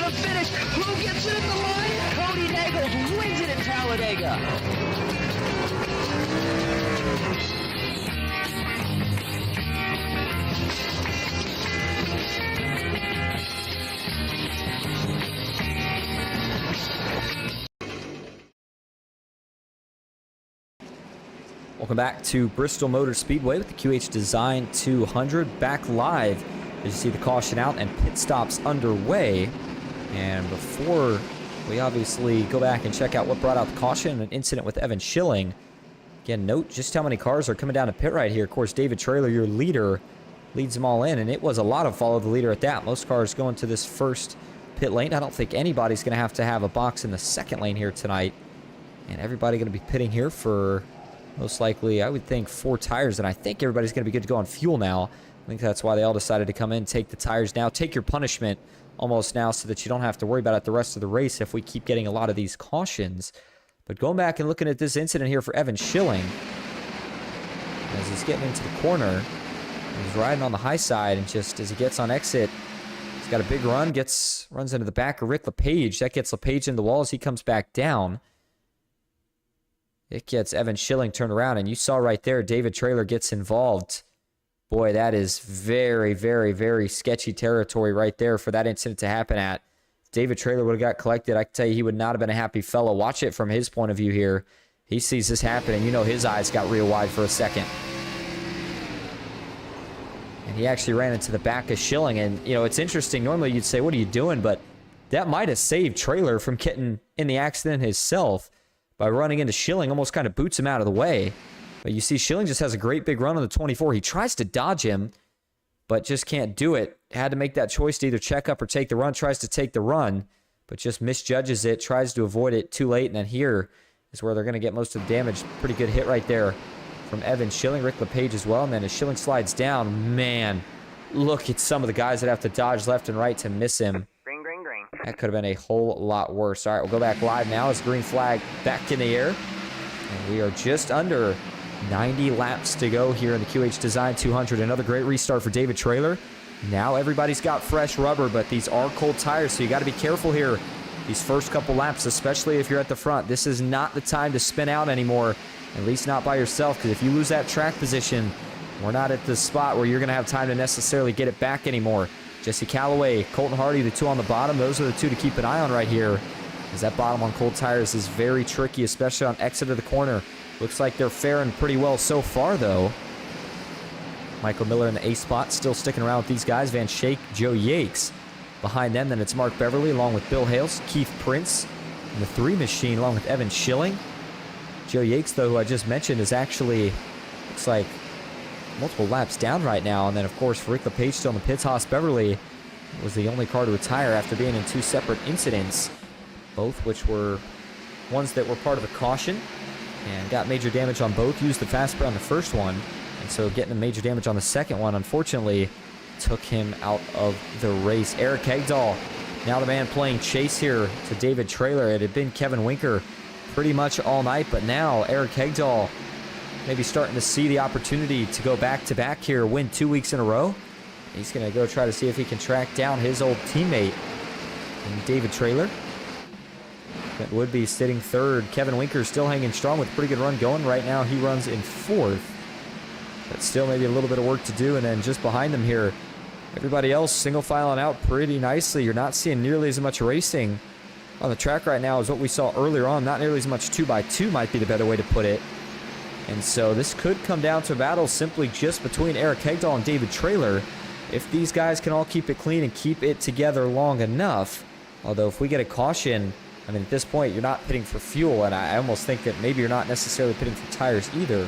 Finish. Who gets it in the line? Cody Nagels wins it in Talladega. Welcome back to Bristol Motor Speedway with the QH Design 200. Back live as you see the caution out and pit stops underway. And before we obviously go back and check out what brought out the caution, an incident with Evan Schilling. Again, note just how many cars are coming down to pit right here. Of course, David Traylor, your leader, leads them all in, and it was a lot of follow the leader at that. Most cars going to this first pit lane. I don't think anybody's going to have a box in the second lane here tonight. And everybody going to be pitting here for most likely, I would think, 4 tires, and I think everybody's going to be good to go on fuel now. I think that's why they all decided to come in, take the tires now, take your punishment almost now so that you don't have to worry about it the rest of the race if we keep getting a lot of these cautions. But going back and looking at this incident here for Evan Schilling, as he's getting into the corner, he's riding on the high side, and just as he gets on exit, he's got a big run, runs into the back of Rick LePage. That gets LePage in the wall as he comes back down. It gets Evan Schilling turned around, and you saw right there, David Traylor gets involved. Boy, that is very, very, very sketchy territory right there for that incident to happen at. If David Traylor would have got collected, I can tell you he would not have been a happy fellow. Watch it from his point of view here. He sees this happen, and you know his eyes got real wide for a second. And he actually ran into the back of Schilling, and, you know, it's interesting. Normally you'd say, what are you doing? But that might have saved Traylor from getting in the accident himself by running into Schilling, almost kind of boots him out of the way. But you see, Schilling just has a great big run on the 24. He tries to dodge him, but just can't do it. Had to make that choice to either check up or take the run. Tries to take the run, but just misjudges it. Tries to avoid it too late, and then here is where they're going to get most of the damage. Pretty good hit right there from Evan Schilling. Rick LePage as well, and then as Schilling slides down, man, look at some of the guys that have to dodge left and right to miss him. Green, green, green. That could have been a whole lot worse. All right, we'll go back live now as green flag back in the air. And we are just under 90 laps to go here in the QH Design 200. Another great restart for David Traylor. Now everybody's got fresh rubber, but these are cold tires, so you got to be careful here these first couple laps, especially if you're at the front, this is not the time to spin out anymore, at least not by yourself, because if you lose that track position, we're not at the spot where you're going to have time to necessarily get it back anymore. Jesse Calloway, Colton Hardy, the two on the bottom, those are the two to keep an eye on right here, as that bottom on cold tires is very tricky, especially on exit of the corner. Looks like they're faring pretty well so far, though. Michael Miller in the A spot, still sticking around with these guys. Van Schaik, Joe Yakes. Behind them, then it's Mark Beverly along with Bill Hales, Keith Prince, and the 3 machine along with Evan Schilling. Joe Yakes, though, who I just mentioned, is actually, looks like, multiple laps down right now. And then, of course, Rick LePage still in the pits. Haas Beverly was the only car to retire after being in 2 separate incidents, both which were ones that were part of a caution and got major damage on both. Used the fast spray on the first one, and so getting the major damage on the second one, unfortunately, took him out of the race. Eric Hegdahl, now the man playing chase here to David Traylor. It had been Kevin Winker pretty much all night, but now Eric Hegdahl maybe starting to see the opportunity to go back-to-back here, win 2 weeks in a row. He's going to go try to see if he can track down his old teammate, David Traylor. That would be sitting third. Kevin Winker still hanging strong with a pretty good run going. Right now he runs in 4th, but still maybe a little bit of work to do. And then just behind him here, everybody else single filing out pretty nicely. You're not seeing nearly as much racing on the track right now as what we saw earlier on. Not nearly as much 2x2 might be the better way to put it. And so this could come down to a battle simply just between Eric Hegdahl and David Traylor. If these guys can all keep it clean and keep it together long enough. Although if we get a caution, I mean, at this point, you're not pitting for fuel, and I almost think that maybe you're not necessarily pitting for tires either,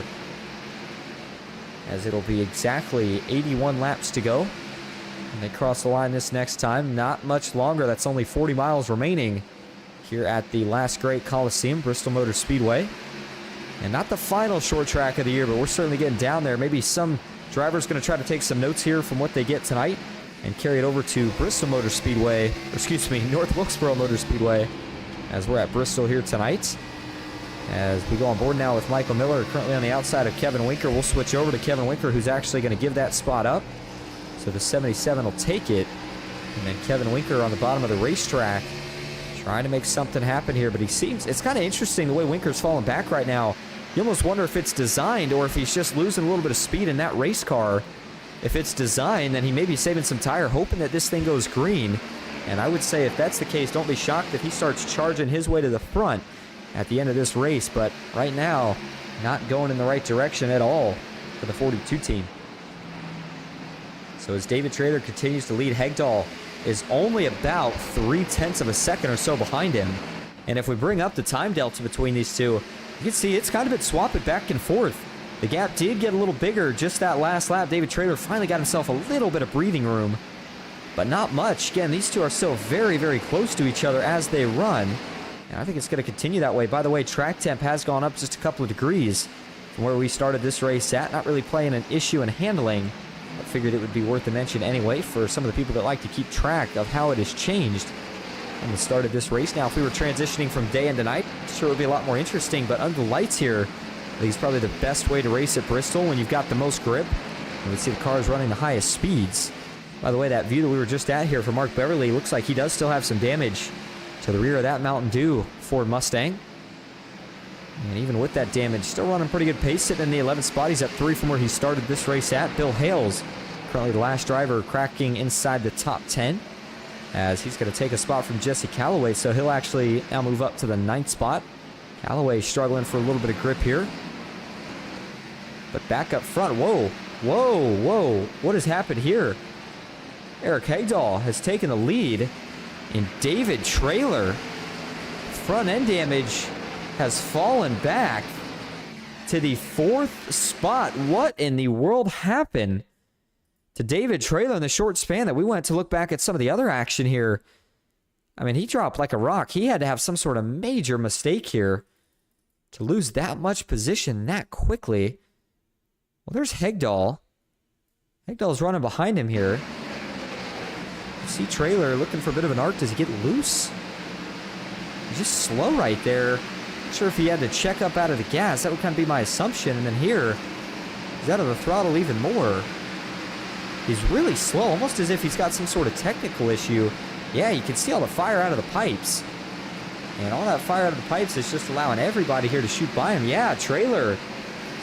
as it'll be exactly 81 laps to go. And they cross the line this next time. Not much longer. That's only 40 miles remaining here at the last great Coliseum, Bristol Motor Speedway. And not the final short track of the year, but we're certainly getting down there. Maybe some driver's going to try to take some notes here from what they get tonight and carry it over to Bristol Motor Speedway, or excuse me, North Wilkesboro Motor Speedway, as we're at Bristol here tonight. As we go on board now with Michael Miller, currently on the outside of Kevin Winker. We'll switch over to Kevin Winker, who's actually going to give that spot up. So the 77 will take it. And then Kevin Winker on the bottom of the racetrack, trying to make something happen here. But he seems, it's kind of interesting the way Winker's falling back right now. You almost wonder if it's designed or if he's just losing a little bit of speed in that race car. If it's designed, then he may be saving some tire, hoping that this thing goes green. And I would say if that's the case, don't be shocked if he starts charging his way to the front at the end of this race. But right now, not going in the right direction at all for the 42 team. So as David Traylor continues to lead, Hegdahl is only about 0.3 of a second or so behind him. And if we bring up the time delta between these two, you can see it's kind of been swapping back and forth. The gap did get a little bigger just that last lap. David Traylor finally got himself a little bit of breathing room, but not much. Again, these two are still very, very close to each other as they run. And I think it's going to continue that way. By the way, track temp has gone up just a couple of degrees from where we started this race at. Not really playing an issue in handling. I figured it would be worth a mention anyway for some of the people that like to keep track of how it has changed on the start of this race. Now, if we were transitioning from day into night, I'm sure it would be a lot more interesting. But under the lights here, I think it's probably the best way to race at Bristol when you've got the most grip. And we see the cars running the highest speeds. By the way, that view that we were just at here for Mark Beverly looks like he does still have some damage to the rear of that Mountain Dew Ford Mustang. And even with that damage, still running pretty good pace, sitting in the 11th spot. He's up 3 from where he started this race at. Bill Hales, currently the last driver, cracking inside the top 10, as he's going to take a spot from Jesse Calloway, so he'll actually now move up to the 9th spot. Calloway struggling for a little bit of grip here. But back up front, whoa, whoa, whoa, what has happened here? Eric Hegdahl has taken the lead, and David Traylor, front end damage, has fallen back to the 4th spot. What in the world happened to David Traylor in the short span that we went to look back at some of the other action here? I mean, he dropped like a rock. He had to have some sort of major mistake here to lose that much position that quickly. Well, there's Hegdahl. Hegdahl's running behind him here. You see Traylor looking for a bit of an arc. Does he get loose? He's just slow right there. Not sure if he had to check up out of the gas. That would kind of be my assumption. And then here, he's out of the throttle even more. He's really slow, almost as if he's got some sort of technical issue. Yeah, you can see all the fire out of the pipes. And all that fire out of the pipes is just allowing everybody here to shoot by him. Yeah, trailer.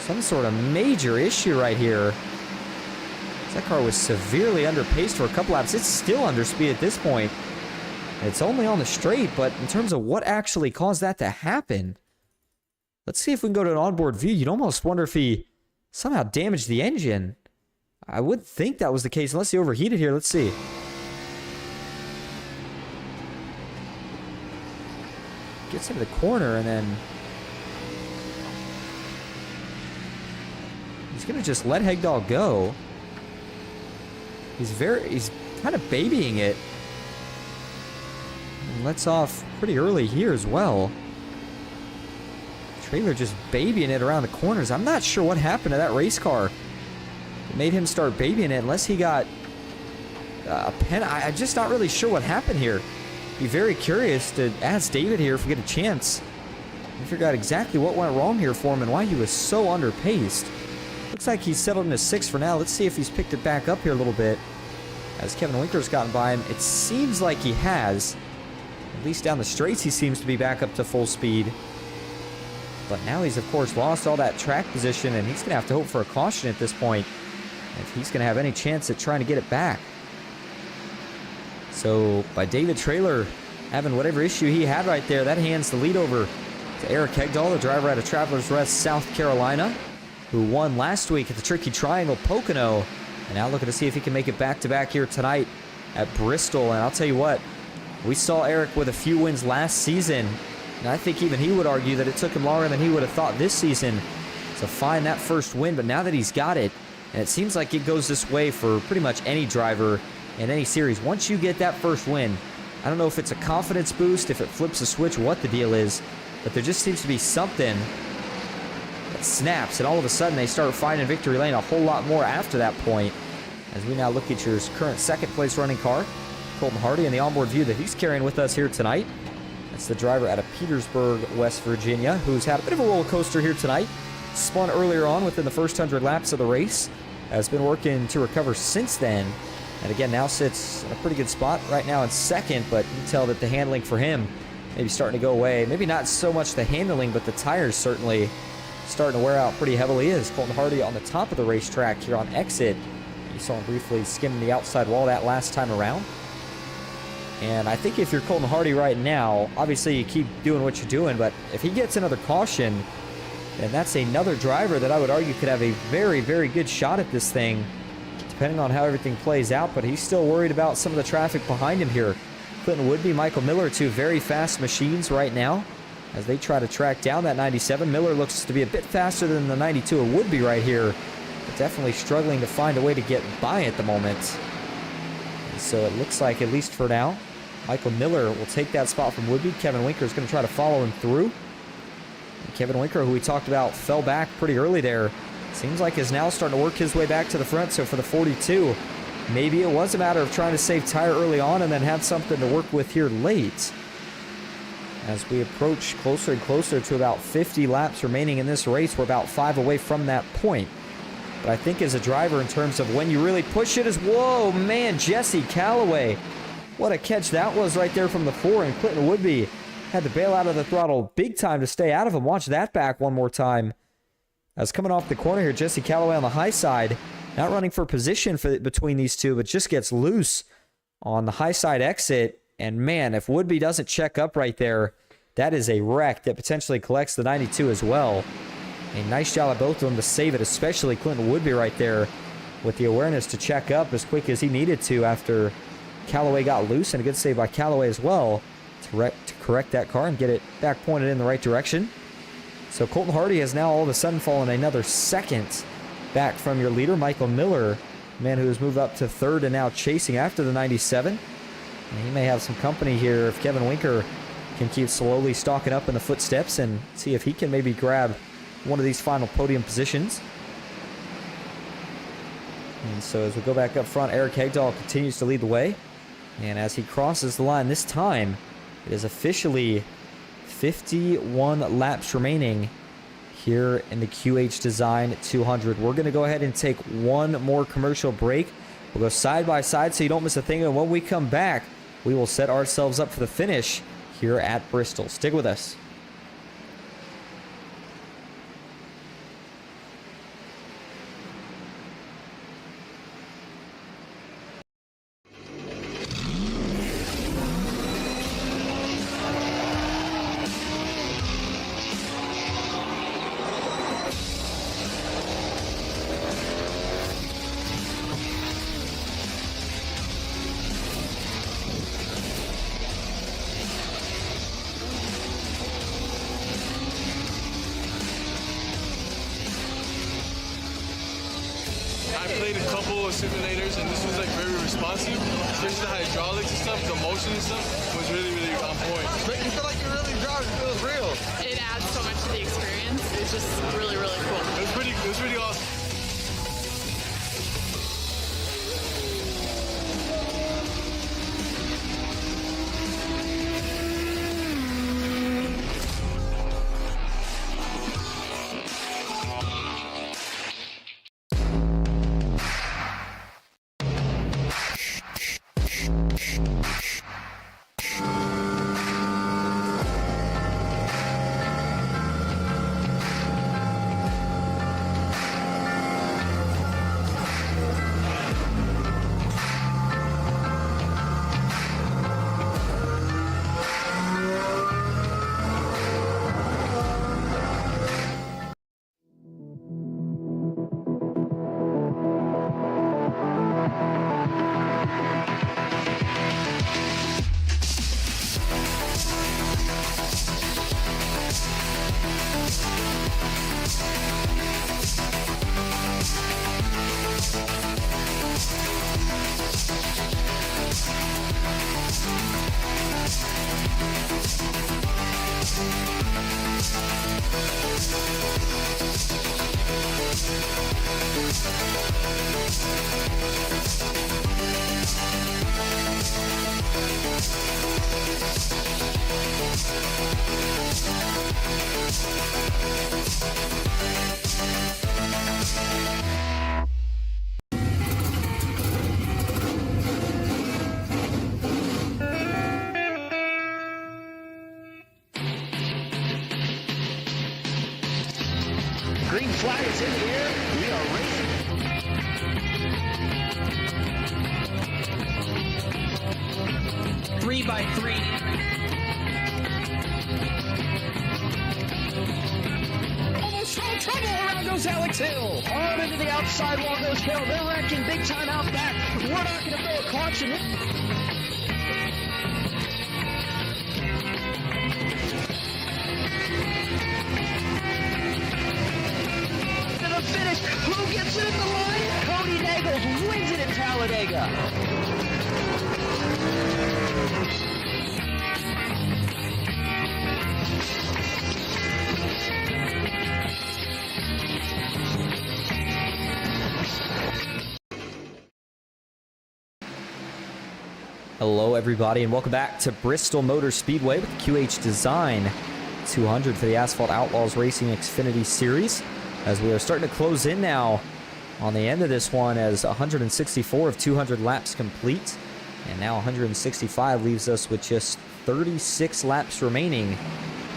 Some sort of major issue right here. That car was severely underpaced for a couple laps. It's still under speed at this point. It's only on the straight, but in terms of what actually caused that to happen, let's see if we can go to an onboard view. You'd almost wonder if he somehow damaged the engine. I would think that was the case, unless he overheated here. Let's see. Gets into the corner, and then he's going to just let Hegdahl go. He's kind of babying it. And lets off pretty early here as well. Trailer just babying it around the corners. I'm not sure what happened to that race car. It made him start babying it, unless he got a pen. I'm just not really sure what happened here. Be very curious to ask David here if we get a chance. I figure out exactly what went wrong here for him and why he was so underpaced. Looks like he's settled into 6th for now. Let's see if he's picked it back up here a little bit. As Kevin Winker's gotten by him, it seems like he has. At least down the straights, he seems to be back up to full speed. But now he's, of course, lost all that track position, and he's going to have to hope for a caution at this point if he's going to have any chance at trying to get it back. So, by David Trailer having whatever issue he had right there, that hands the lead over to Eric Hegdahl, the driver out of Travelers Rest, South Carolina, who won last week at the Tricky Triangle Pocono, and now looking to see if he can make it back-to-back here tonight at Bristol. And I'll tell you what, we saw Eric with a few wins last season, and I think even he would argue that it took him longer than he would have thought this season to find that first win. But now that he's got it, and it seems like it goes this way for pretty much any driver in any series, once you get that first win, I don't know if it's a confidence boost, if it flips a switch, what the deal is, but there just seems to be something that snaps, and all of a sudden they start finding victory lane a whole lot more after that point. As we now look at your current 2nd place running car, Colton Hardy, and the onboard view that he's carrying with us here tonight. That's the driver out of Petersburg, West Virginia, who's had a bit of a roller coaster here tonight. Spun earlier on within the first 100 laps of the race. Has been working to recover since then. And again, now sits in a pretty good spot right now in 2nd, but you can tell that the handling for him maybe starting to go away. Maybe not so much the handling, but the tires certainly starting to wear out pretty heavily. As Colton Hardy on the top of the racetrack here on exit. You saw him briefly skimming the outside wall that last time around. And I think if you're Colton Hardy right now, obviously you keep doing what you're doing, but if he gets another caution, then that's another driver that I would argue could have a very, very good shot at this thing, depending on how everything plays out. But he's still worried about some of the traffic behind him here. Clinton Woodby, Michael Miller, two very fast machines right now as they try to track down that 97. Miller looks to be a bit faster than the 92 of Woodby right here, but definitely struggling to find a way to get by at the moment. So it looks like, at least for now, Michael Miller will take that spot from Woodby. Kevin Winker is going to try to follow him through. And Kevin Winker, who we talked about, fell back pretty early there. Seems like is now starting to work his way back to the front. So for the 42, maybe it was a matter of trying to save tire early on and then have something to work with here late. As we approach closer and closer to about 50 laps remaining in this race, we're about 5 away from that point. But I think as a driver, in terms of when you really push it, is, whoa, man, Jesse Callaway. What a catch that was right there from the 4, and Clinton Woodby had to bail out of the throttle big time to stay out of him. Watch that back one more time. As coming off the corner here, Jesse Callaway on the high side, not running for position between these two, but just gets loose on the high side exit. And man, if Woodby doesn't check up right there, that is a wreck that potentially collects the 92 as well. A nice job of both of them to save it, especially Clinton Woodby right there with the awareness to check up as quick as he needed to after Callaway got loose, and a good save by Callaway as well to correct that car and get it back pointed in the right direction. So Colton Hardy has now all of a sudden fallen another second back from your leader, Michael Miller, man who has moved up to 3rd and now chasing after the 97. And he may have some company here if Kevin Winker can keep slowly stalking up in the footsteps and see if he can maybe grab one of these final podium positions. And so as we go back up front, Eric Hegdahl continues to lead the way. And as he crosses the line this time, it is officially 51 laps remaining here in the QH Design 200. We're going to go ahead and take one more commercial break. We'll go side by side so you don't miss a thing. And when we come back, we will set ourselves up for the finish here at Bristol. Stick with us. I played a couple of simulators, and this was like very responsive, especially the hydraulics and stuff, the motion and stuff was really, really on point. But you feel like you're really driving. It feels real. It adds so much to the experience. It's just really, really cool. It was pretty awesome. Green flag is in the air. We are racing. 3x3. Almost no trouble. Around goes Alex Hill. On into the outside wall goes Hill. They're wrecking big time out back. We're not going to throw a caution. To the finish. Who gets it in the line? Cody Nagels wins it in Talladega. Hello, everybody, and welcome back to Bristol Motor Speedway with the QH Design 200 for the Asphalt Outlaws Racing Xfinity Series. As we are starting to close in now on the end of this one, as 164 of 200 laps complete, and now 165 leaves us with just 36 laps remaining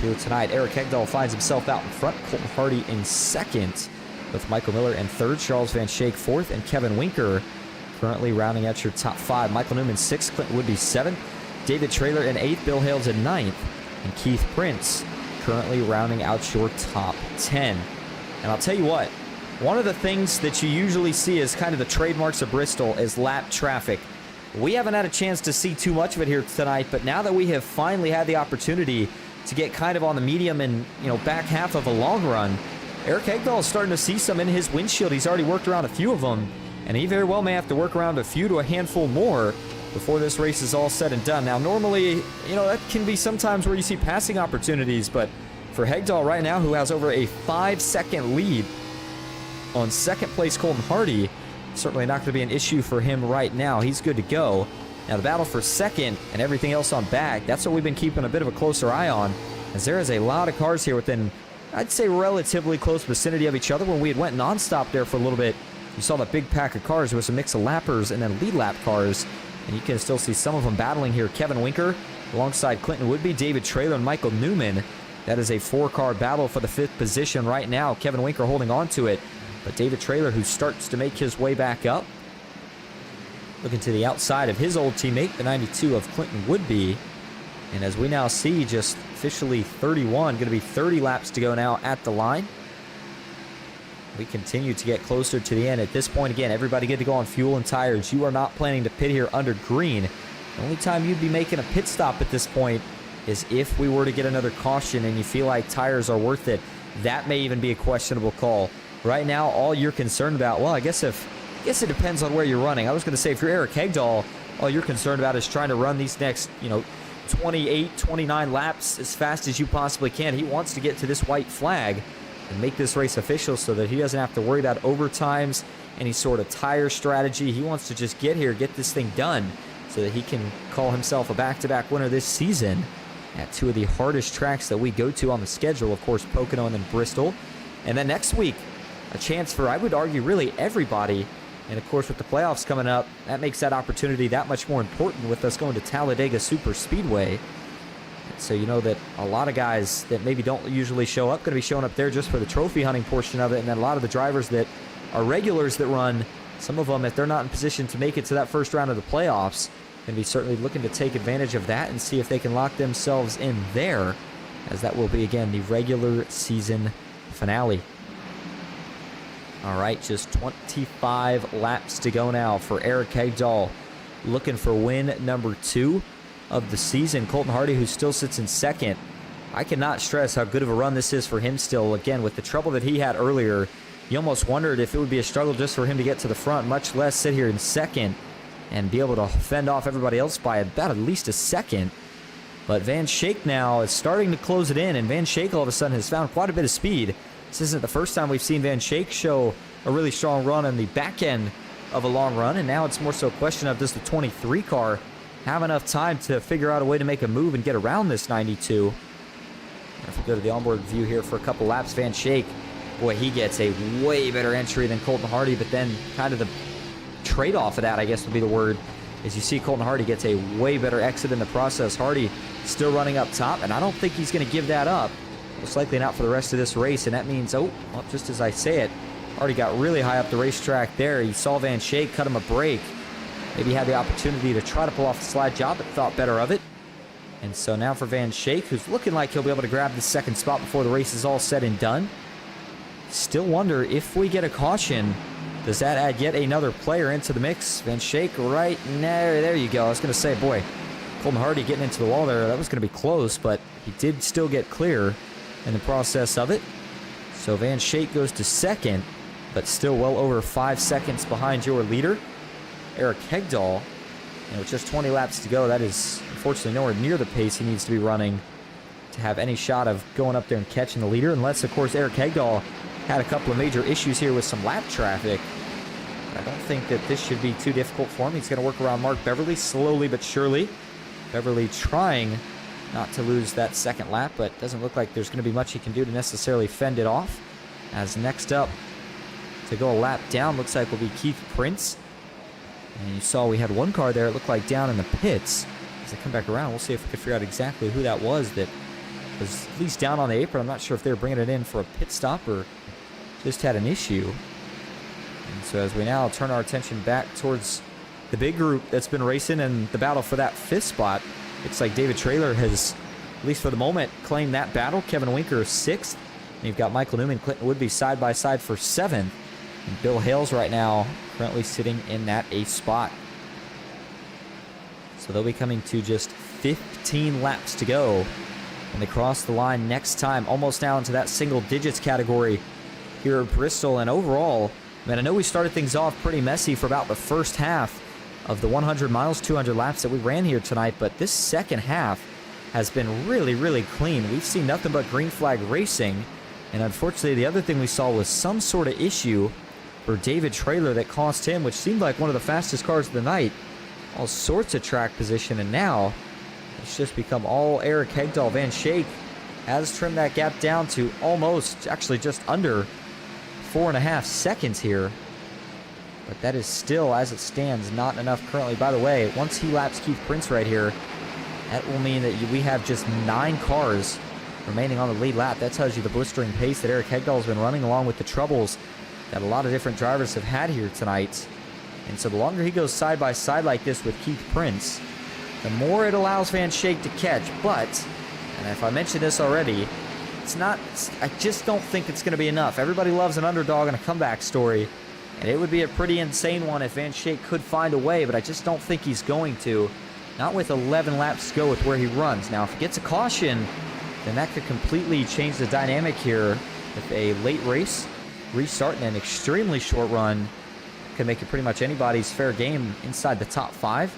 here tonight. Eric Hegdahl finds himself out in front, Colton Hardy in second, with Michael Miller in third, Charles Van Schaik fourth, and Kevin Winker currently rounding out your top five. Michael Newman sixth, Clinton Woodby seventh, David Traylor in eighth, Bill Hales in ninth, and Keith Prince currently rounding out your top 10. And I'll tell you what, one of the things that you usually see as kind of the trademarks of Bristol is lap traffic. We haven't had a chance to see too much of it here tonight, but now that we have finally had the opportunity to get kind of on the medium and, back half of a long run, Eric Hegdahl is starting to see some in his windshield. He's already worked around a few of them, and he very well may have to work around a few to a handful more before this race is all said and done. Now, normally, that can be sometimes where you see passing opportunities, but for Hegdahl right now, who has over a 5-second lead on second place Colton Hardy, certainly not going to be an issue for him right now. He's good to go. Now, the battle for second and everything else on back, that's what we've been keeping a bit of a closer eye on, as there is a lot of cars here within, I'd say, relatively close vicinity of each other. When we had went nonstop there for a little bit, you saw that big pack of cars. There was a mix of lappers and then lead lap cars. And you can still see some of them battling here. Kevin Winker alongside Clinton Woodby, David Traylor, and Michael Newman. That is a 4-car battle for the 5th position right now. Kevin Winker holding on to it. But David Traylor, who starts to make his way back up, looking to the outside of his old teammate, the 92 of Clinton Woodby. And as we now see, just officially 31, going to be 30 laps to go now at the line. We continue to get closer to the end. At this point, again, everybody good to go on fuel and tires. You are not planning to pit here under green. The only time you'd be making a pit stop at this point is if we were to get another caution and you feel like tires are worth it. That may even be a questionable call. Right now, all you're concerned about, well, I guess it depends on where you're running. I was going to say, if you're Eric Hegdahl, all you're concerned about is trying to run these next, 28, 29 laps as fast as you possibly can. He wants to get to this white flag and make this race official so that he doesn't have to worry about overtimes, any sort of tire strategy. He wants to just get here, get this thing done, so that he can call himself a back-to-back winner this season at 2 of the hardest tracks that we go to on the schedule. Of course, Pocono and then Bristol. And then next week, a chance for, I would argue, really everybody. And of course, with the playoffs coming up, that makes that opportunity that much more important with us going to Talladega Super Speedway. So you know that a lot of guys that maybe don't usually show up going to be showing up there just for the trophy hunting portion of it. And then a lot of the drivers that are regulars that run, some of them, if they're not in position to make it to that first round of the playoffs, going to be certainly looking to take advantage of that and see if they can lock themselves in there, as that will be, again, the regular season finale. All right, just 25 laps to go now for Eric Hegdahl, looking for win number 2 of the season. Colton Hardy, who still sits in second. I cannot stress how good of a run this is for him still. Again, with the trouble that he had earlier, you almost wondered if it would be a struggle just for him to get to the front, much less sit here in second and be able to fend off everybody else by about at least a second. But Van Schaik now is starting to close it in, and Van Schaik all of a sudden has found quite a bit of speed. This isn't the first time we've seen Van Schaik show a really strong run in the back end of a long run, and now it's more so a question of, does the 23 car have enough time to figure out a way to make a move and get around this 92? If we go to the onboard view here for a couple laps, Van Schaik, boy, he gets a way better entry than Colton Hardy, but then kind of the trade-off of that, I guess would be the word, is you see Colton Hardy gets a way better exit in the process. Hardy still running up top, and I don't think he's going to give that up. Most likely not for the rest of this race, and that means, well, just as I say it, Hardy got really high up the racetrack there. He saw Van Schaik cut him a break. Maybe had the opportunity to try to pull off the slide job, but thought better of it. And so now for Van Schaik, who's looking like he'll be able to grab the second spot before the race is all said and done. Still wonder if we get a caution, does that add yet another player into the mix? Van Schaik right there you go. I was going to say, boy, Colton Hardy getting into the wall there, that was going to be close, but he did still get clear in the process of it. So Van Schaik goes to second, but still well over 5 seconds behind your leader, Eric Hegdahl. And with just 20 laps to go, that is unfortunately nowhere near the pace he needs to be running to have any shot of going up there and catching the leader, unless, of course, Eric Hegdahl had a couple of major issues here with some lap traffic. I don't think that this should be too difficult for him. He's going to work around Mark Beverly slowly but surely. Beverly trying not to lose that second lap, but doesn't look like there's going to be much he can do to necessarily fend it off. As next up to go a lap down, looks like will be Keith Prince. And you saw we had one car there, it looked like down in the pits. As they come back around, we'll see if we can figure out exactly who that was that was at least down on the apron. I'm not sure if they were bringing it in for a pit stop or just had an issue. And so as we now turn our attention back towards the big group that's been racing and the battle for that 5th spot, looks like David Traylor has, at least for the moment, claimed that battle. Kevin Winker 6th. And you've got Michael Newman, Clinton Woodby side by side for 7th. And Bill Hales right now currently sitting in that 8th spot. So they'll be coming to just 15 laps to go. And they cross the line next time, almost down to that single digits category here at Bristol. And overall, man, I know we started things off pretty messy for about the first half of the 100 miles, 200 laps that we ran here tonight, but this second half has been really, really clean. We've seen nothing but green flag racing, and unfortunately the other thing we saw was some sort of issue for David Traylor that cost him, which seemed like one of the fastest cars of the night, all sorts of track position, and now it's just become all Eric Hegdahl. Van Schaik has trimmed that gap down to almost, actually just under 4.5 seconds here. But that is still, as it stands, not enough currently. By the way, once he laps Keith Prince right here, that will mean that we have just 9 cars remaining on the lead lap. That tells you the blistering pace that Eric Hegdahl has been running, along with the troubles that a lot of different drivers have had here tonight. And so the longer he goes side by side like this with Keith Prince, the more it allows Van Schaik to catch. But, and if I mentioned this already, I just don't think it's going to be enough. Everybody loves an underdog and a comeback story, and it would be a pretty insane one if Van Schaik could find a way, but I just don't think he's going to. Not with 11 laps to go with where he runs. Now, if he gets a caution, then that could completely change the dynamic here. With a late race restart and an extremely short run, could make it pretty much anybody's fair game inside the top 5.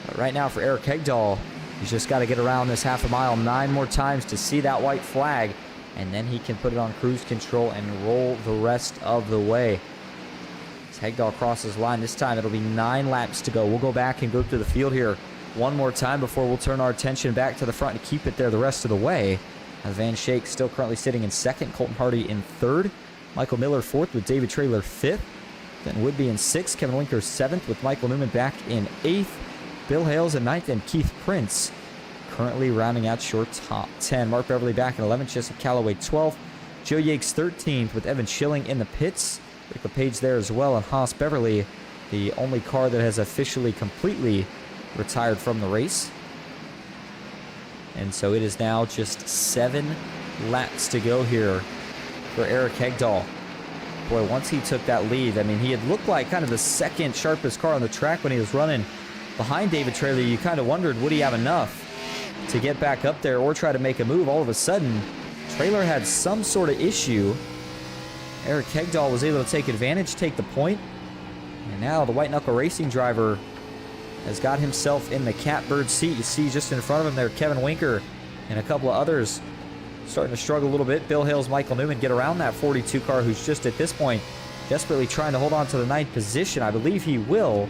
But right now for Eric Hegdahl, he's just got to get around this half a mile 9 more times to see that white flag, and then he can put it on cruise control and roll the rest of the way. As Hegdahl crosses the line, this time it'll be 9 laps to go. We'll go back and go through the field here one more time before we'll turn our attention back to the front and keep it there the rest of the way. As Van Schaik still currently sitting in 2nd, Colton Hardy in 3rd, Michael Miller 4th with David Traylor 5th, then Woodby in 6th, Kevin Winker 7th with Michael Newman back in 8th, Bill Hales in 9th, and Keith Prince currently rounding out your top 10. Mark Beverly back in 11th, Jesse Calloway 12th, Joe Yates 13th with Evan Schilling in the pits, Rick LePage there as well, and Haas Beverly, the only car that has officially completely retired from the race. And so it is now just 7 laps to go here for Eric Hegdahl. Boy, once he took that lead, I mean, he had looked like kind of the 2nd sharpest car on the track when he was running behind David Traylor. You kind of wondered, would he have enough to get back up there or try to make a move? All of a sudden, Traylor had some sort of issue. Eric Hegdahl was able to take advantage, take the point, and now the White Knuckle Racing driver has got himself in the catbird seat. You see just in front of him there, Kevin Winker and a couple of others starting to struggle a little bit. Bill Hales, Michael Newman get around that 42 car, who's just at this point desperately trying to hold on to the 9th position. I believe he will,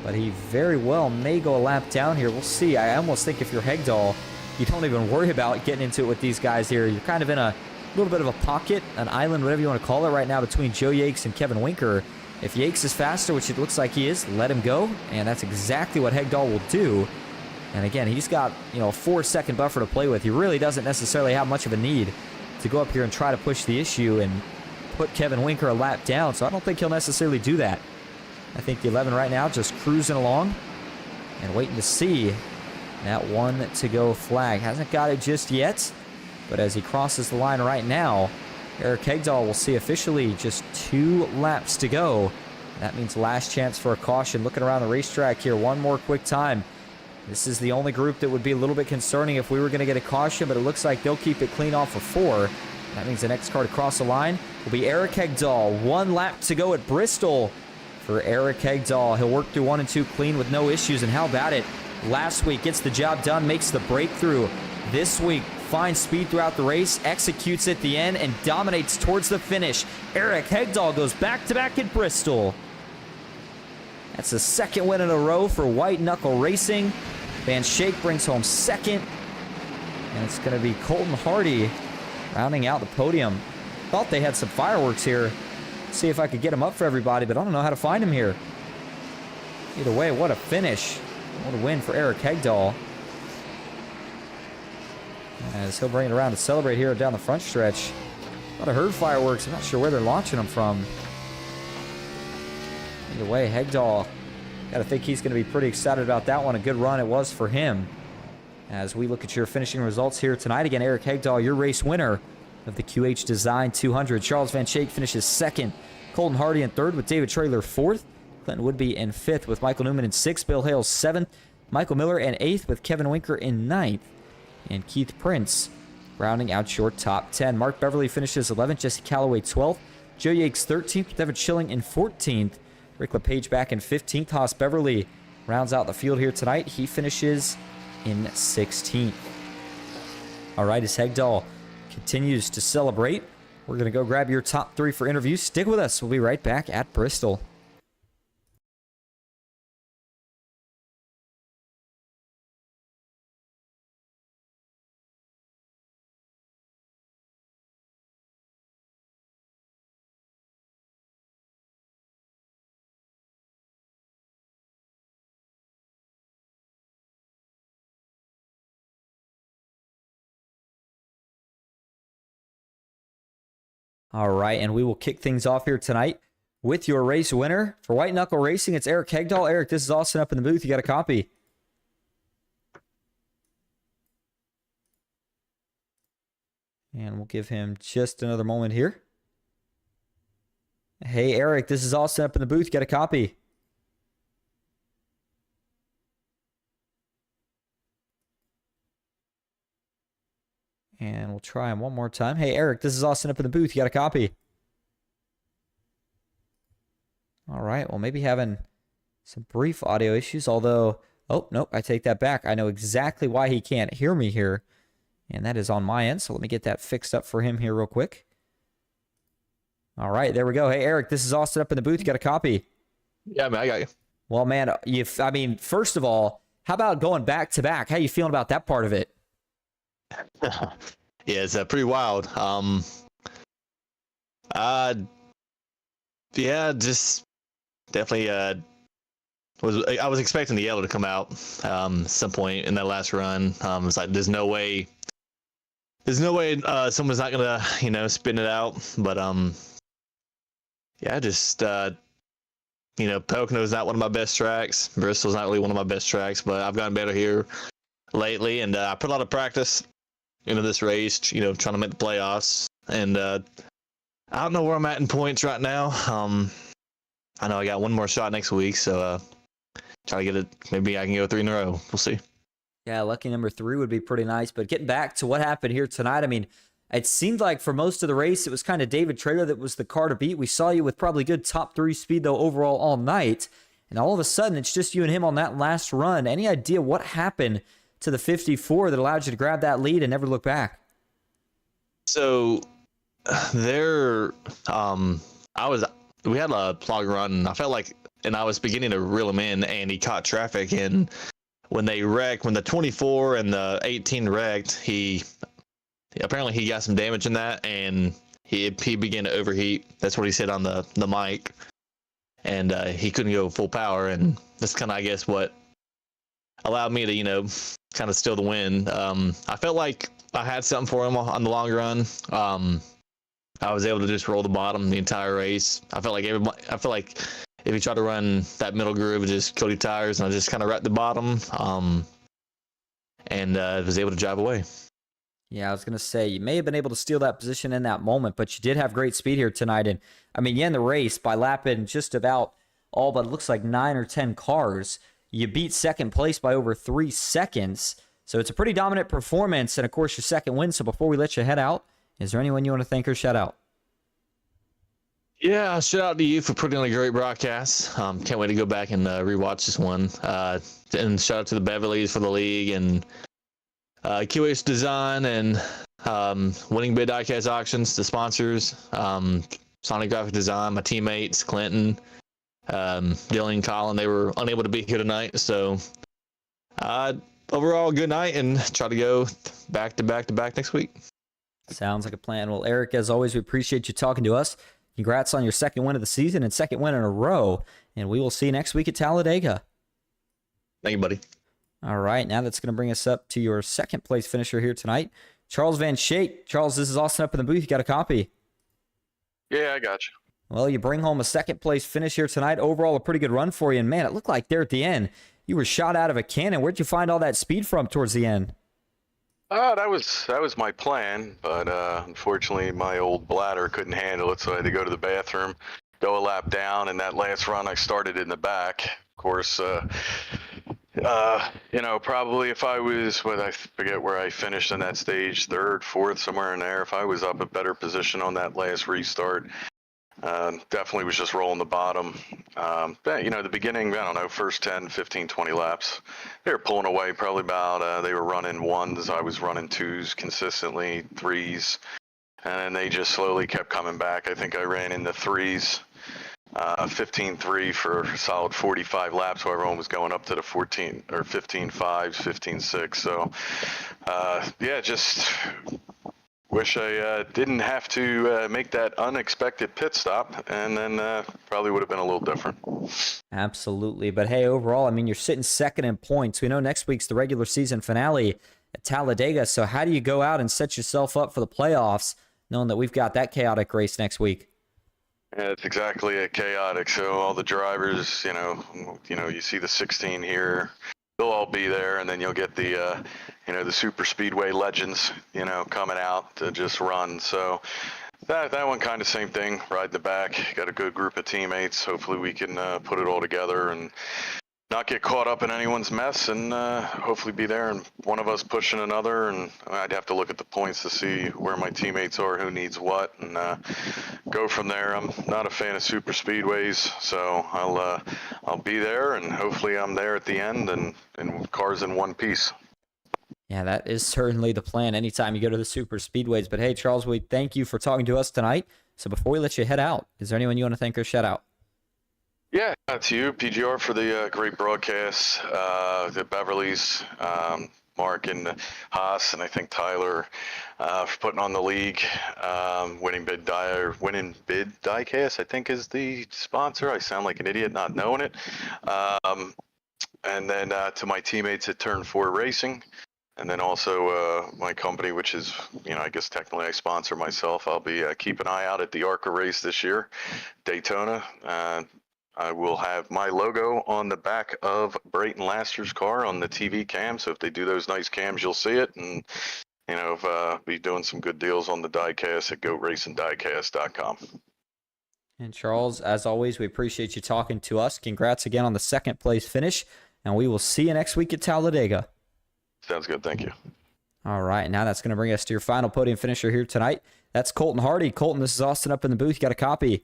but he very well may go a lap down here. We'll see. I almost think if you're Hegdahl, you don't even worry about getting into it with these guys here. You're kind of in a little bit of a pocket, an island, whatever you want to call it right now, between Joe Yakes and Kevin Winker. If Yakes is faster, which it looks like he is, let him go, and that's exactly what Hegdahl will do. And again, he's got, a 4-second buffer to play with. He really doesn't necessarily have much of a need to go up here and try to push the issue and put Kevin Winker a lap down, so I don't think he'll necessarily do that. I think the 11 right now just cruising along and waiting to see that 1 to go flag. Hasn't got it just yet, but as he crosses the line right now, Eric Hegdahl will see officially just 2 laps to go. That means last chance for a caution. Looking around the racetrack here, one more quick time. This is the only group that would be a little bit concerning if we were going to get a caution, but it looks like they'll keep it clean off of 4. That means the next car to cross the line will be Eric Hegdahl. 1 lap to go at Bristol for Eric Hegdahl. He'll work through 1 and 2 clean with no issues, and how about it? Last week gets the job done, makes the breakthrough. This week finds speed throughout the race, executes at the end, and dominates towards the finish. Eric Hegdahl goes back-to-back at Bristol. That's the 2nd win in a row for White Knuckle Racing. Van Schaik brings home 2nd, and it's going to be Colton Hardy rounding out the podium. Thought they had some fireworks here. See if I could get them up for everybody, but I don't know how to find them here. Either way, what a finish. What a win for Eric Hegdahl, as he'll bring it around to celebrate here down the front stretch. Thought I heard fireworks. I'm not sure where they're launching them from. Either way, Hegdahl, got to think he's going to be pretty excited about that one. A good run it was for him. As we look at your finishing results here tonight, again, Eric Hegdahl, your race winner of the QH Design 200. Charles Van Schaik finishes 2nd. Colton Hardy in 3rd with David Traylor 4th. Clinton Woodby in 5th with Michael Newman in 6th. Bill Hales 7th. Michael Miller in 8th with Kevin Winker in 9th. And Keith Prince rounding out your top 10. Mark Beverly finishes 11th. Jesse Calloway 12th. Joe Yakes 13th with Evan Schilling in 14th. Rick LePage back in 15th. Haas Beverly rounds out the field here tonight. He finishes in 16th. All right, as Hegdahl continues to celebrate, we're going to go grab your top 3 for interviews. Stick with us. We'll be right back at Bristol. All right, and we will kick things off here tonight with your race winner. For White Knuckle Racing, it's Eric Hegdahl. Eric, this is Austin up in the booth. You got a copy. And we'll give him just another moment here. Hey, Eric, this is Austin up in the booth. You got a copy. And we'll try him one more time. Hey, Eric, this is Austin up in the booth. You got a copy. All right, well, maybe having some brief audio issues, although, oh, nope, I take that back. I know exactly why he can't hear me here, and that is on my end, so let me get that fixed up for him here real quick. All right, there we go. Hey, Eric, this is Austin up in the booth. You got a copy? Yeah, man, I got you. Well, man, I mean, first of all, how about going back-to-back? How you feeling about that part of it? Yeah, it's pretty wild. Yeah, just definitely I was expecting the yellow to come out some point in that last run. It's like there's no way someone's not gonna spin it out. But yeah, just Pocono's not one of my best tracks. Bristol's not really one of my best tracks, but I've gotten better here lately, and I put a lot of practice into this race, trying to make the playoffs. And I don't know where I'm at in points right now. I know I got one more shot next week, so try to get it. Maybe I can go 3 in a row. We'll see. Yeah, lucky number 3 would be pretty nice. But getting back to what happened here tonight, I mean, it seemed like for most of the race, it was kind of David Traylor that was the car to beat. We saw you with probably good top 3 speed, though, overall all night. And all of a sudden, it's just you and him on that last run. Any idea what happened to the 54 that allowed you to grab that lead and never look back? So we had a plug run, and I felt like, and I was beginning to reel him in, and he caught traffic. And when the 24 and the 18 wrecked, he got some damage in that, and he began to overheat. That's what he said on the mic, and he couldn't go full power, and that's kind of, I guess, what allowed me to kind of steal the win. I felt like I had something for him on the long run. I was able to just roll the bottom the entire race. I felt like if he tried to run that middle groove, it just killed your tires, and I just kind of wrecked the bottom, and was able to drive away. Yeah, I was going to say, you may have been able to steal that position in that moment, but you did have great speed here tonight. And, I mean, you end the race by lapping just about all but it looks like 9 or 10 cars. You beat second place by over 3 seconds. So it's a pretty dominant performance, and, of course, your second win. So before we let you head out, is there anyone you want to thank or shout out? Yeah, shout out to you for putting on a great broadcast. Can't wait to go back and rewatch this one. And shout out to the Beverleys for the league, and QH Design, and Winning Bid Diecast Auctions, the sponsors, Sonic Graphic Design, my teammates, Clinton, Dylan, Colin. They were unable to be here tonight. So overall, good night, and try to go back to back next week. Sounds like a plan. Well, Eric, as always, we appreciate you talking to us. Congrats on your second win of the season and second win in a row. And we will see you next week at Talladega. Thank you, buddy. All right, now that's going to bring us up to your second place finisher here tonight, Charles Van Shake. Charles, this is Austin up in the booth. You got a copy? Yeah, I got you. Well, you bring home a second place finish here tonight. Overall, a pretty good run for you. And man, it looked like there at the end, you were shot out of a cannon. Where'd you find all that speed from towards the end? That was my plan, but unfortunately my old bladder couldn't handle it, so I had to go to the bathroom, go a lap down, and that last run I started in the back. Of course, probably if I was, I forget where I finished in that stage, 3rd, 4th, somewhere in there, if I was up a better position on that last restart, definitely was just rolling the bottom. But, the beginning, I don't know, first 10, 15, 20 laps, they were pulling away probably about, they were running 1s, I was running 2s consistently, 3s, and they just slowly kept coming back. I think I ran in the 3s, 15.3 for a solid 45 laps while everyone was going up to the 14 or 15.5s, 15.6. So, just wish I didn't have to make that unexpected pit stop, and then probably would have been a little different. Absolutely. But hey, overall, I mean, you're sitting second in points. We know next week's the regular season finale at Talladega. So how do you go out and set yourself up for the playoffs, knowing that we've got that chaotic race next week? Yeah, it's exactly a chaotic. So all the drivers, you see the 16 here, they'll all be there, and then you'll get the, the super speedway legends, coming out to just run. So that one kind of same thing, ride the back, got a good group of teammates. Hopefully we can put it all together and not get caught up in anyone's mess, and hopefully be there and one of us pushing another. And I'd have to look at the points to see where my teammates are, who needs what, and go from there. I'm not a fan of super speedways, so I'll be there, and hopefully I'm there at the end and cars in one piece. Yeah, that is certainly the plan anytime you go to the super speedways. But hey, Charles, we thank you for talking to us tonight. So before we let you head out, is there anyone you want to thank or shout out? Yeah, to you, PGR, for the great broadcasts, the Beverleys, Mark and Haas, and I think Tyler for putting on the league. Winning Bid Diecast, I think, is the sponsor. I sound like an idiot not knowing it. And then to my teammates at Turn 4 Racing, and then also my company, which is, I guess technically I sponsor myself. I'll be keep an eye out at the ARCA race this year, Daytona. I will have my logo on the back of Brayton Laster's car on the TV cam. So if they do those nice cams, you'll see it. And, be doing some good deals on the diecast at goatracingdiecast.com. And Charles, as always, we appreciate you talking to us. Congrats again on the second place finish. And we will see you next week at Talladega. Sounds good. Thank you. All right. Now that's going to bring us to your final podium finisher here tonight. That's Colton Hardy. Colton, this is Austin up in the booth. You got a copy?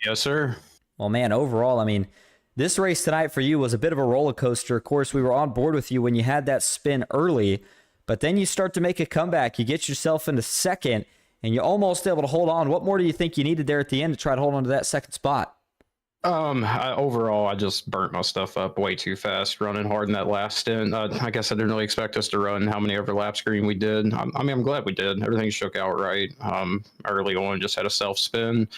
Yes, sir. Well, man, overall, I mean, this race tonight for you was a bit of a roller coaster. Of course, we were on board with you when you had that spin early, but then you start to make a comeback. You get yourself into second, and you're almost able to hold on. What more do you think you needed there at the end to try to hold on to that second spot? Overall, I just burnt my stuff up way too fast running hard in that last stint. I guess I didn't really expect us to run how many overlap screen we did. I'm glad we did. Everything shook out right. Early on, just had a self spin.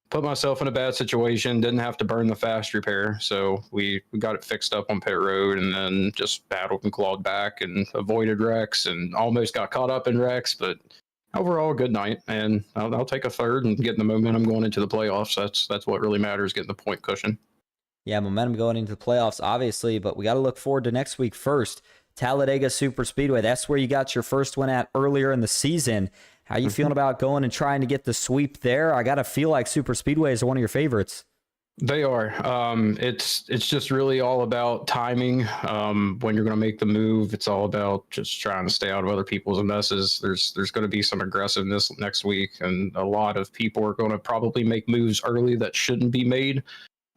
Put myself in a bad situation, didn't have to burn the fast repair, so we got it fixed up on pit road, and then just battled and clawed back and avoided wrecks and almost got caught up in wrecks, but overall, good night, and I'll take a third and getting the momentum going into the playoffs. That's what really matters, getting the point cushion. Yeah, momentum going into the playoffs, obviously, but we got to look forward to next week first. Talladega Super Speedway, that's where you got your first one at earlier in the season. How you feeling about going and trying to get the sweep there? I got to feel like super speedways are one of your favorites. They are. It's just really all about timing. When you're going to make the move, it's all about just trying to stay out of other people's messes. There's going to be some aggressiveness next week, and a lot of people are going to probably make moves early that shouldn't be made.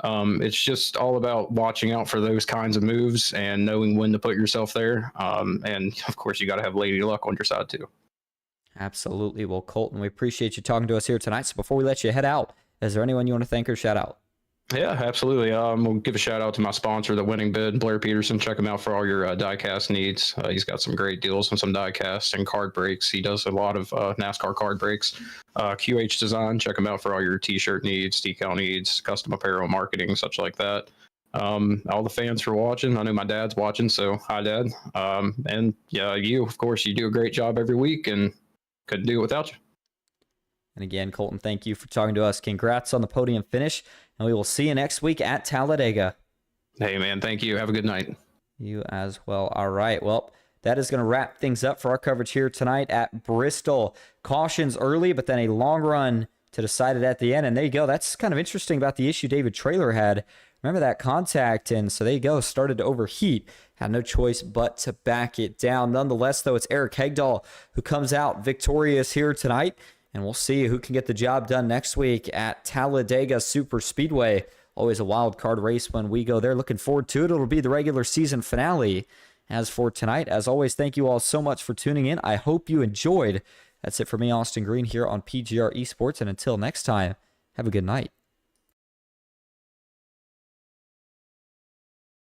It's just all about watching out for those kinds of moves and knowing when to put yourself there. And of course, you got to have lady luck on your side too. Absolutely. Well, Colton, we appreciate you talking to us here tonight. So before we let you head out, is there anyone you want to thank or shout out? Yeah, absolutely. We'll give a shout out to my sponsor, the Winning Bid, Blair Peterson. Check him out for all your diecast needs. He's got some great deals on some diecasts and card breaks. He does a lot of NASCAR card breaks. QH Design, check him out for all your t-shirt needs, decal needs, custom apparel, marketing, such like that. All the fans for watching. I know my dad's watching, so hi, Dad. And yeah, you, of course, you do a great job every week, and couldn't do it without you. And again, Colton, thank you for talking to us. Congrats on the podium finish, and we will see you next week at Talladega. Hey, man, thank you. Have a good night. You as well. All right. Well, that is going to wrap things up for our coverage here tonight at Bristol. Cautions early, but then a long run to decide it at the end. And there you go. That's kind of interesting about the issue David Traylor had. Remember that contact, and so there you go. Started to overheat. Had no choice but to back it down. Nonetheless, though, it's Eric Hegdahl who comes out victorious here tonight, and we'll see who can get the job done next week at Talladega Super Speedway. Always a wild card race when we go there. Looking forward to it. It'll be the regular season finale. As for tonight, as always, thank you all so much for tuning in. I hope you enjoyed. That's it for me, Austin Green, here on PGR eSports, and until next time, have a good night.